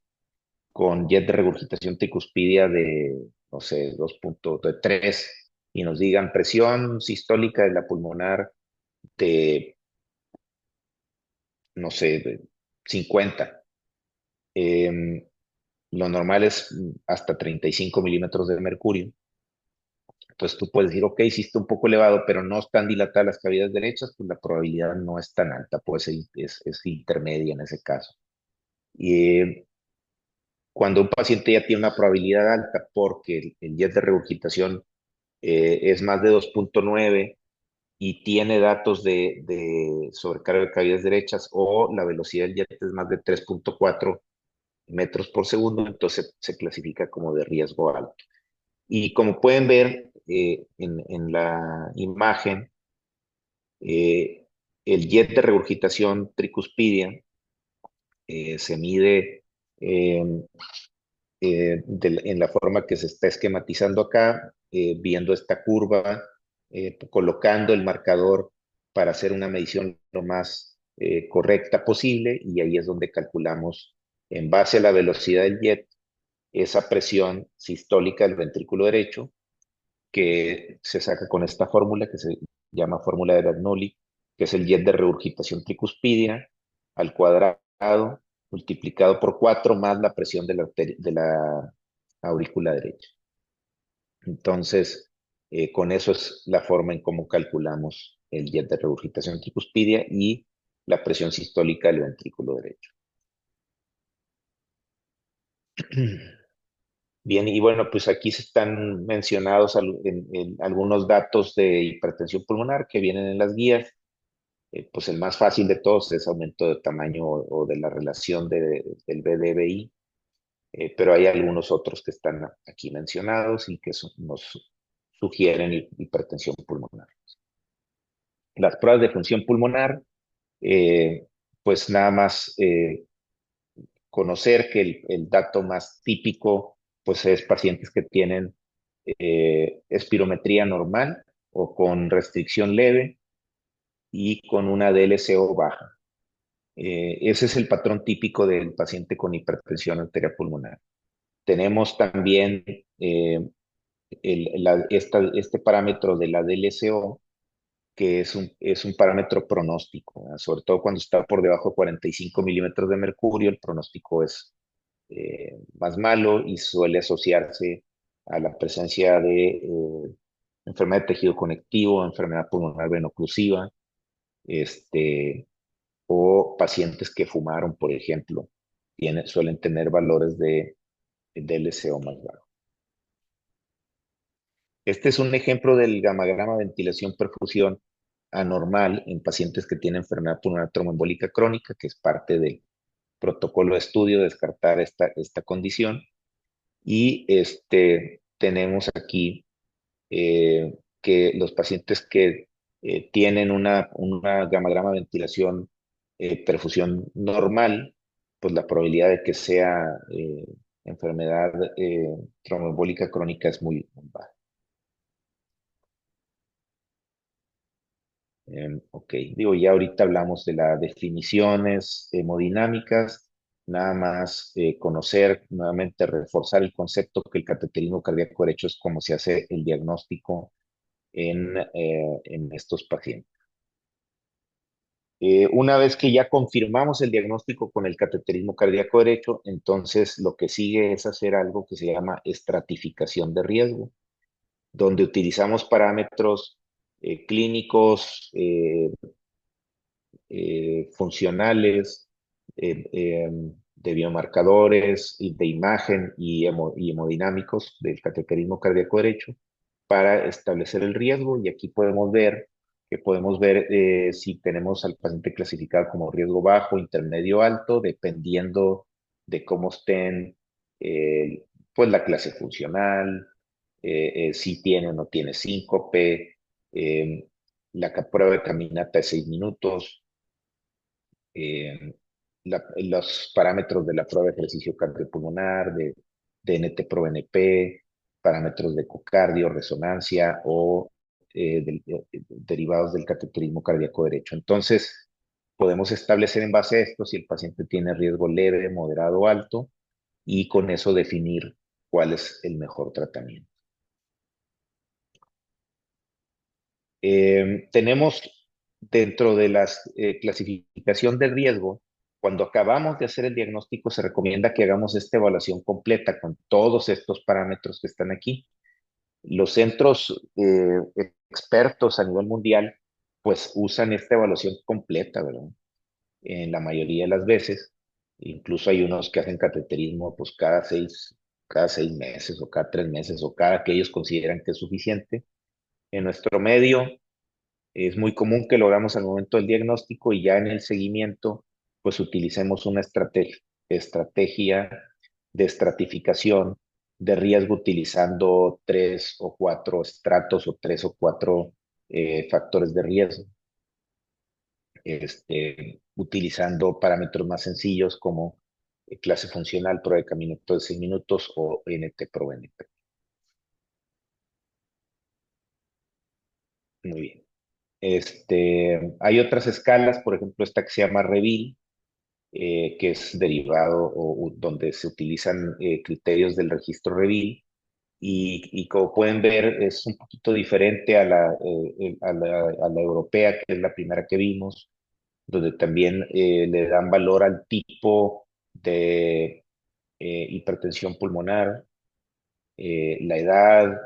con jet de regurgitación tricuspidia de, no sé, 2.3 y nos digan presión sistólica de la pulmonar de, no sé, de 50. Eh, lo normal es hasta 35 milímetros de mercurio. Entonces tú puedes decir, ok, sí está un poco elevado, pero no están dilatadas las cavidades derechas, pues la probabilidad no es tan alta, pues es intermedia en ese caso. Y cuando un paciente ya tiene una probabilidad alta porque el jet de regurgitación es más de 2.9 y tiene datos de sobrecarga de cavidades derechas, o la velocidad del jet es más de 3.4 metros por segundo, entonces se clasifica como de riesgo alto. Y como pueden ver en la imagen, eh, el jet de regurgitación tricuspidia se mide eh, en la forma que se está esquematizando acá, viendo esta curva, colocando el marcador para hacer una medición lo más correcta posible, y ahí es donde calculamos, en base a la velocidad del jet, esa presión sistólica del ventrículo derecho, que se saca con esta fórmula que se llama fórmula de Bernoulli, que es el jet de regurgitación tricuspidia al cuadrado multiplicado por 4 más la presión de la aurícula derecha. Entonces, con eso es la forma en cómo calculamos el jet de regurgitación tricuspidia y la presión sistólica del ventrículo derecho. Bien, y bueno, pues aquí se están mencionados en algunos datos de hipertensión pulmonar que vienen en las guías. Pues el más fácil de todos es aumento de tamaño o de la relación del BDBI, pero hay algunos otros que están aquí mencionados y que nos sugieren hipertensión pulmonar. Las pruebas de función pulmonar, eh, pues nada más conocer que el dato más típico pues es pacientes que tienen espirometría normal o con restricción leve y con una DLCO baja. Ese es el patrón típico del paciente con hipertensión arterial pulmonar. Tenemos también este parámetro de la DLCO, que es un parámetro pronóstico, ¿verdad? Sobre todo cuando está por debajo de 45 milímetros de mercurio, el pronóstico es más malo y suele asociarse a la presencia de enfermedad de tejido conectivo, enfermedad pulmonar veno-oclusiva, este, o pacientes que fumaron, por ejemplo, suelen tener valores de LCO más bajos. Este es un ejemplo del gamagrama ventilación perfusión anormal en pacientes que tienen enfermedad pulmonar tromboembólica crónica, que es parte del protocolo de estudio, descartar esta condición. Y tenemos aquí que los pacientes que tienen una gamagrama ventilación perfusión normal, pues la probabilidad de que sea enfermedad tromboembólica crónica es muy baja. Ok, digo, ya ahorita hablamos de las definiciones hemodinámicas, nada más conocer, nuevamente reforzar el concepto que el cateterismo cardíaco derecho es como se hace el diagnóstico en estos pacientes. Una vez que ya confirmamos el diagnóstico con el cateterismo cardíaco derecho, entonces lo que sigue es hacer algo que se llama estratificación de riesgo, donde utilizamos parámetros clínicos, funcionales, de biomarcadores y de imagen y hemodinámicos del cateterismo cardíaco derecho para establecer el riesgo. Y aquí podemos ver si tenemos al paciente clasificado como riesgo bajo, intermedio, alto, dependiendo de cómo estén, pues la clase funcional, si tiene o no tiene síncope, eh, prueba de caminata de 6 minutos, eh, los parámetros de la prueba de ejercicio cardiopulmonar, de NT-proBNP, parámetros de ecocardio, resonancia o derivados del cateterismo cardíaco derecho. Entonces, podemos establecer en base a esto si el paciente tiene riesgo leve, moderado o alto y con eso definir cuál es el mejor tratamiento. Tenemos dentro de la clasificación de riesgo, cuando acabamos de hacer el diagnóstico, se recomienda que hagamos esta evaluación completa con todos estos parámetros que están aquí. Los centros expertos a nivel mundial, pues usan esta evaluación completa, ¿verdad? En la mayoría de las veces. Incluso hay unos que hacen cateterismo pues cada seis meses o cada 3 meses o cada que ellos consideran que es suficiente. En nuestro medio, es muy común que lo hagamos al momento del diagnóstico y ya en el seguimiento, pues utilicemos una estrategia de estratificación de riesgo utilizando 3 o 4 estratos o 3 o 4 factores de riesgo, utilizando parámetros más sencillos como clase funcional, prueba de caminito de 6 minutos o NT-proBNP. Muy bien. Hay otras escalas, por ejemplo, esta que se llama REVIL, que es derivado o donde se utilizan criterios del registro REVIL y como pueden ver es un poquito diferente a la europea, que es la primera que vimos, donde también le dan valor al tipo de hipertensión pulmonar, la edad,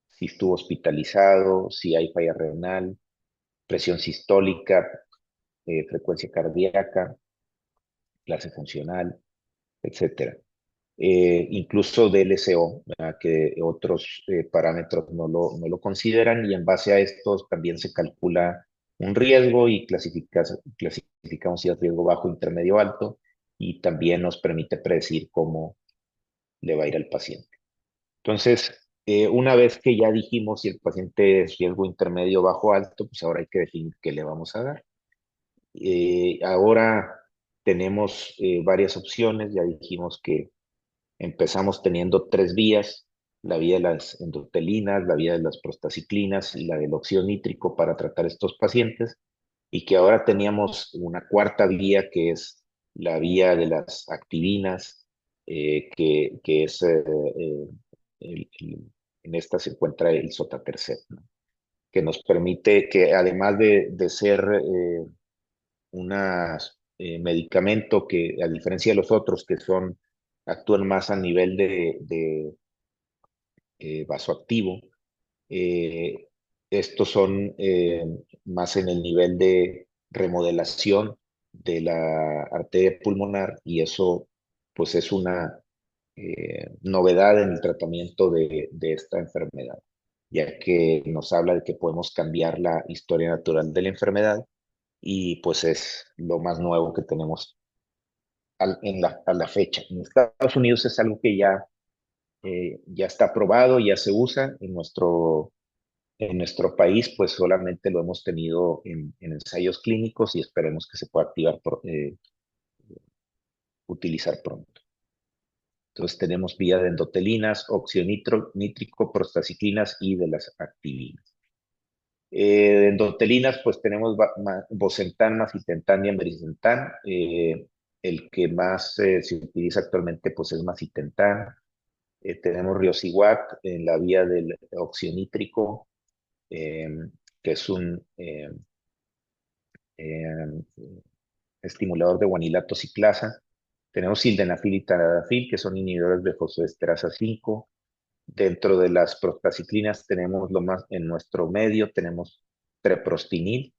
si estuvo hospitalizado, si hay falla renal, presión sistólica, frecuencia cardíaca, clase funcional, etcétera. Incluso DLCO, ¿verdad? Que otros parámetros no lo consideran y en base a estos también se calcula un riesgo y clasificamos si es riesgo bajo, intermedio, alto y también nos permite predecir cómo le va a ir al paciente. Entonces, una vez que ya dijimos si el paciente es riesgo intermedio, bajo, alto, pues ahora hay que definir qué le vamos a dar. Ahora tenemos varias opciones, ya dijimos que empezamos teniendo 3 vías, la vía de las endotelinas, la vía de las prostaciclinas y la del óxido nítrico para tratar estos pacientes, y que ahora teníamos una cuarta vía que es la vía de las activinas, que es, en esta se encuentra el sotatercept, ¿no? que nos permite que además de ser un medicamento que, a diferencia de los otros que actúan más a nivel de vasoactivo, eh, estos son más en el nivel de remodelación de la arteria pulmonar y eso pues es una novedad en el tratamiento de esta enfermedad, ya que nos habla de que podemos cambiar la historia natural de la enfermedad y pues es lo más nuevo que tenemos a la fecha. En Estados Unidos es algo que ya está aprobado, ya se usa. En nuestro país, pues solamente lo hemos tenido en ensayos clínicos y esperemos que se pueda utilizar pronto. Entonces tenemos vía de endotelinas, óxido nítrico, prostaciclinas y de las activinas. Endotelinas, pues tenemos bosentan, macitentan y embericentan. El que más se utiliza actualmente, pues es macitentan. Tenemos riociguat en la vía del óxido nítrico, eh, que es un estimulador de guanilato ciclasa. Tenemos sildenafil y tadalafil, que son inhibidores de fosfoesterasa 5. Dentro de las prostaciclinas tenemos lo más, en nuestro medio tenemos treprostinil,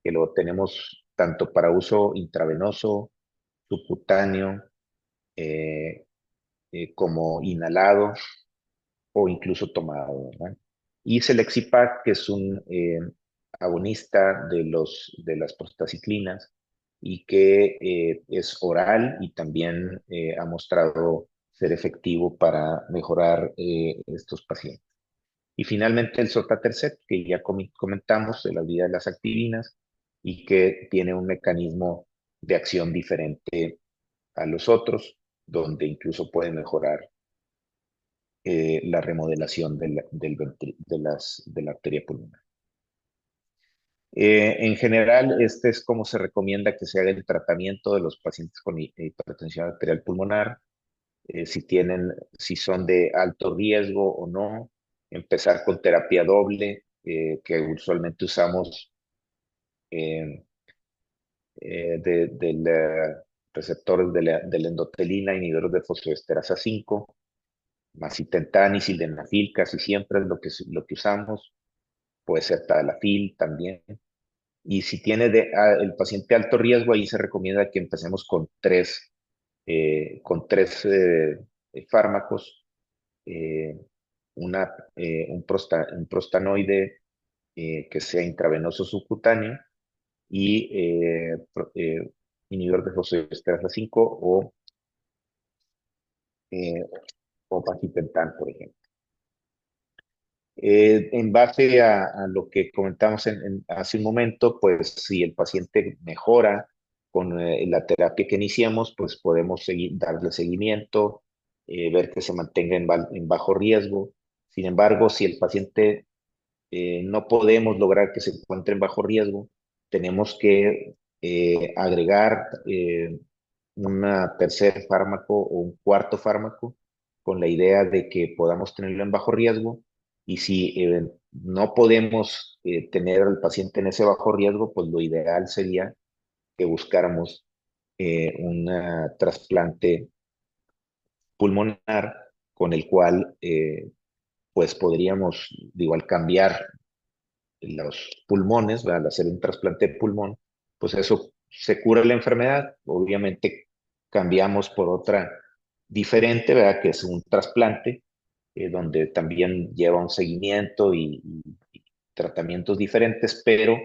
que lo tenemos tanto para uso intravenoso, subcutáneo, eh, como inhalado o incluso tomado, ¿verdad? Y Selexipac, que es un agonista de las prostaciclinas y que es oral y también ha mostrado ser efectivo para mejorar estos pacientes. Y finalmente el sotatercept, que ya comentamos, de la vida de las activinas y que tiene un mecanismo de acción diferente a los otros, donde incluso puede mejorar la remodelación de la arteria pulmonar. En general, este es como se recomienda que se haga el tratamiento de los pacientes con hipertensión arterial pulmonar, si son de alto riesgo o no, empezar con terapia doble, que usualmente usamos eh, receptores de la endotelina, inhibidores de fosfoesterasa 5, macitentan y sildenafil, casi siempre es lo que usamos, puede ser tadalafil también. Y si tiene el paciente alto riesgo, ahí se recomienda que empecemos con tres fármacos, eh, un prostanoide que sea intravenoso subcutáneo y inhibidor de fosfoesterasa 5 eh, o pacitentan, por ejemplo. En base a lo que comentamos hace un momento, pues si el paciente mejora con la terapia que iniciamos, pues podemos darle seguimiento, ver que se mantenga en bajo riesgo. Sin embargo, si el paciente no podemos lograr que se encuentre en bajo riesgo, tenemos que agregar un tercer fármaco o un cuarto fármaco con la idea de que podamos tenerlo en bajo riesgo y si no podemos tener al paciente en ese bajo riesgo, pues lo ideal sería que buscáramos un trasplante pulmonar con el cual pues podríamos igual cambiar los pulmones, ¿verdad? Al hacer un trasplante de pulmón, pues eso se cura la enfermedad. Obviamente cambiamos por otra diferente, ¿verdad? Que es un trasplante, donde también lleva un seguimiento y tratamientos diferentes, pero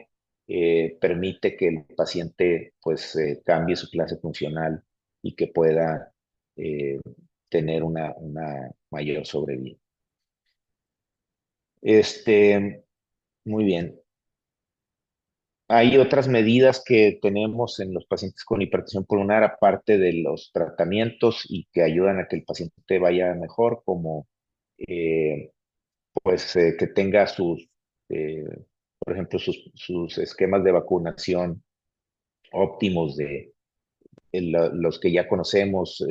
permite que el paciente pues cambie su clase funcional y que pueda eh, tener una mayor sobrevida. Muy bien. Hay otras medidas que tenemos en los pacientes con hipertensión pulmonar, aparte de los tratamientos y que ayudan a que el paciente vaya mejor, como eh, que tenga eh, por ejemplo, sus esquemas de vacunación óptimos los que ya conocemos,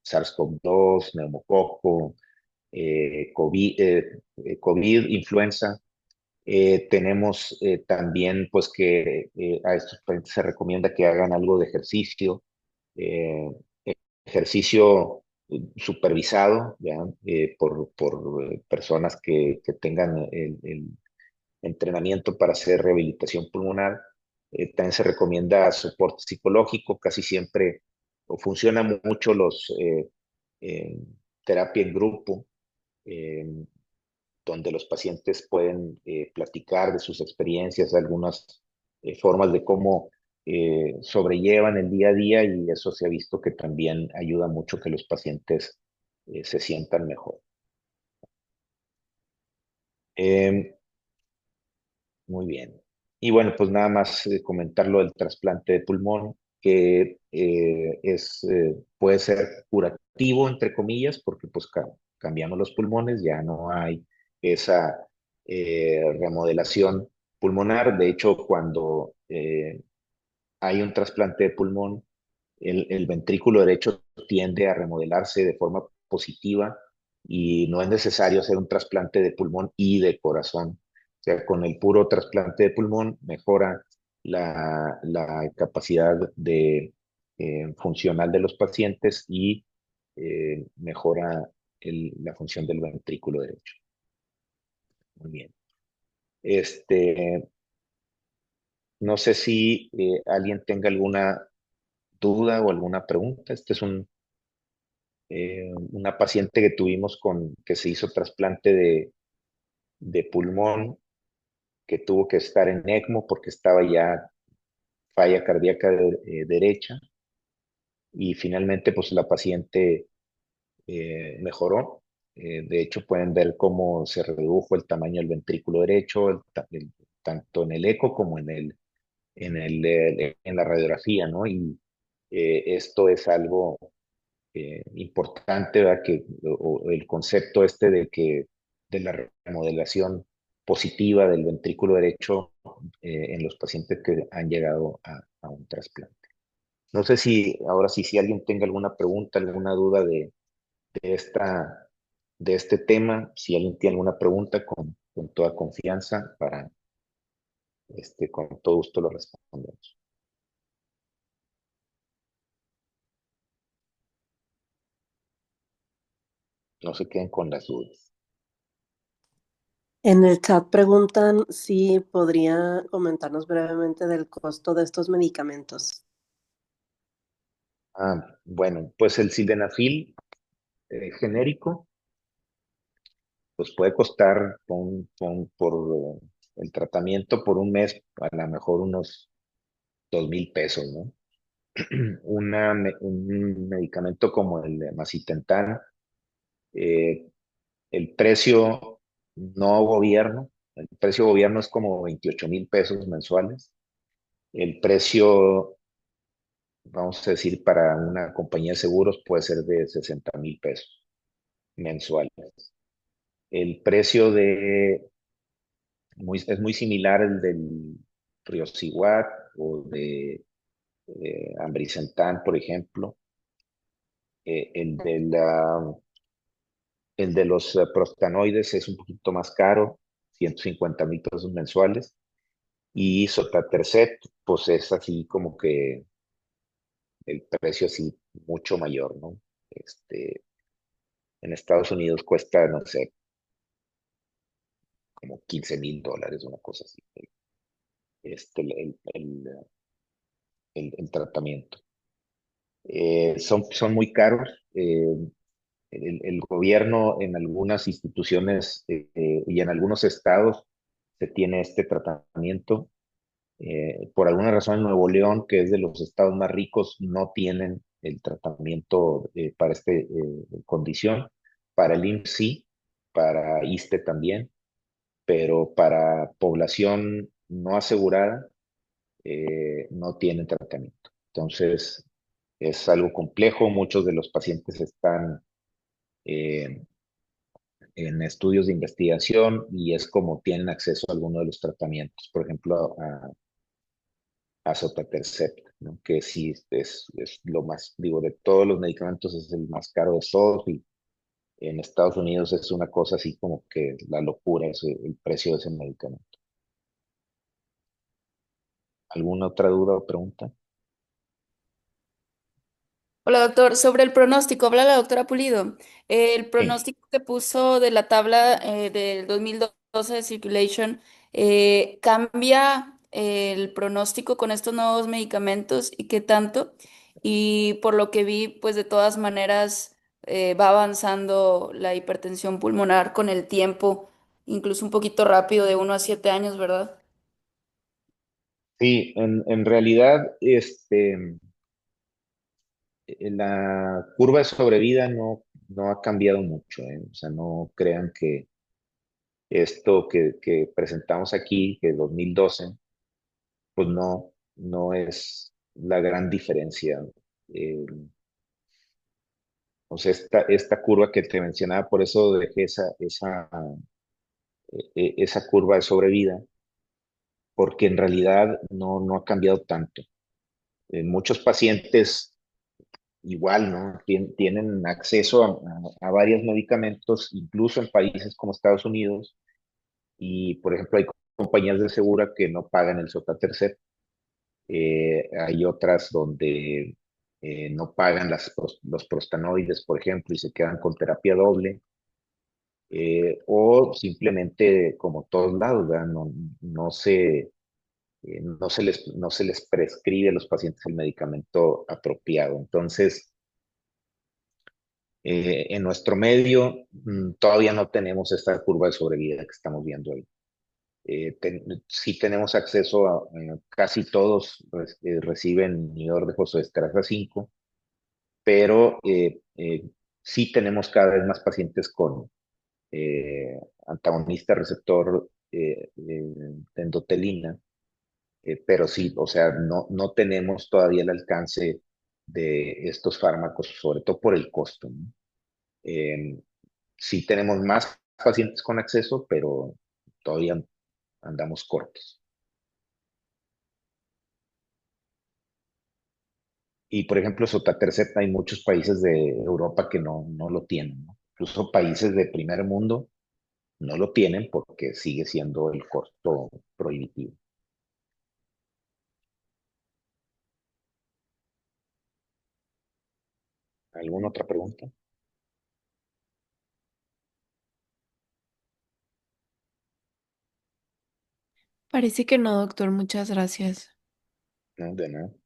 SARS-CoV-2, neumococo, COVID, influenza, Tenemos también, pues, que a estos pacientes se recomienda que hagan algo de ejercicio, eh, ejercicio supervisado, ¿ya? Por personas que tengan el entrenamiento para hacer rehabilitación pulmonar. También se recomienda soporte psicológico, casi siempre o funciona mucho los eh, terapia en grupo, eh, donde los pacientes pueden platicar de sus experiencias, algunas formas de cómo sobrellevan el día a día, y eso se ha visto que también ayuda mucho que los pacientes se sientan mejor. Eh, Muy bien. Y bueno, pues nada más comentar lo del trasplante de pulmón, que puede ser curativo, entre comillas, porque pues cambiamos los pulmones, ya no hay esa remodelación pulmonar. De hecho, cuando hay un trasplante de pulmón, el ventrículo derecho tiende a remodelarse de forma positiva y no es necesario hacer un trasplante de pulmón y de corazón. O sea, con el puro trasplante de pulmón mejora la capacidad funcional de los pacientes y mejora la función del ventrículo derecho. Muy bien. Este, no sé si alguien tenga alguna duda o alguna pregunta. Este es una paciente que tuvimos que se hizo trasplante de pulmón, que tuvo que estar en ECMO porque estaba ya falla cardíaca derecha, y finalmente pues la paciente mejoró. De hecho, pueden ver cómo se redujo el tamaño del ventrículo derecho, tanto en el eco como en la radiografía, ¿no? Y esto es algo importante, ¿verdad? O el concepto este de la remodelación positiva del ventrículo derecho en los pacientes que han llegado a un trasplante. No sé si ahora sí, si alguien tenga alguna pregunta, alguna duda de de este tema, si alguien tiene alguna pregunta con toda confianza, con todo gusto lo respondemos. No se queden con las dudas. En el chat preguntan si podría comentarnos brevemente del costo de estos medicamentos. Bueno, pues el sildenafil genérico pues puede costar por el tratamiento por un mes a lo mejor unos 2,000 pesos, ¿no? Un medicamento como el macitentan, eh, el precio no gobierno, el precio gobierno es como 28,000 pesos mensuales. El precio, vamos a decir, para una compañía de seguros puede ser de 60,000 pesos mensuales. El precio es muy similar al del Riociguat o de Ambrisentan, por ejemplo. El de los prostanoides es un poquito más caro, 150,000 pesos mensuales. Y Sotatercept, pues es así como que el precio así mucho mayor, ¿no? En Estados Unidos cuesta, no sé, como $15,000, una cosa así, este, el, el, el tratamiento. Son muy caros. El gobierno en algunas instituciones y en algunos estados se tiene este tratamiento. Por alguna razón en Nuevo León, que es de los estados más ricos, no tienen el tratamiento para esta condición. Para el IMSS sí, para ISSSTE también, pero para población no asegurada no tienen tratamiento. Entonces, es algo complejo. Muchos de los pacientes están eh, en estudios de investigación y es como tienen acceso a alguno de los tratamientos, por ejemplo, a Sotatercept, ¿no? Que sí es lo más, digo, de todos los medicamentos es el más caro de todos, y En Estados Unidos es una cosa así como que la locura es el precio de ese medicamento. ¿Alguna otra duda o pregunta? Hola doctor, sobre el pronóstico, habla la doctora Pulido. El Sí. pronóstico que puso de la tabla del 2012 de Circulation, ¿cambia el pronóstico con estos nuevos medicamentos y qué tanto? Y por lo que vi, pues de todas maneras va avanzando la hipertensión pulmonar con el tiempo, incluso un poquito rápido, de 1 a 7 años, ¿verdad? Sí, en realidad, la curva de sobrevida no ha cambiado mucho, ¿eh? O sea, no crean que esto que presentamos aquí, que 2012, pues no es la gran diferencia. Eh, o sea, esta curva que te mencionaba, por eso dejé esa curva de sobrevida, porque en realidad no ha cambiado tanto. Muchos pacientes igual, ¿no? Tienen acceso a varios medicamentos, incluso en países como Estados Unidos, y por ejemplo hay compañías de segura que no pagan el Sotatercept. Hay otras donde no pagan los prostanoides, por ejemplo, y se quedan con terapia doble, o simplemente, como todos lados, ¿verdad? No se les prescribe a los pacientes el medicamento apropiado. Entonces, en nuestro medio todavía no tenemos esta curva de sobrevida que estamos viendo ahí. Sí tenemos acceso casi todos reciben inhibidor de fosfoesterasa 5, pero sí tenemos cada vez más pacientes con antagonista receptor de endotelina, pero sí, o sea, no tenemos todavía el alcance de estos fármacos, sobre todo por el costo, ¿no? Eh, sí tenemos más pacientes con acceso, pero todavía andamos cortos. Y por ejemplo, sotatercept hay muchos países de Europa que no lo tienen, ¿no? Incluso países de primer mundo no lo tienen porque sigue siendo el costo prohibitivo. ¿Alguna otra pregunta? Parece que no, doctor, muchas gracias. No, de nada.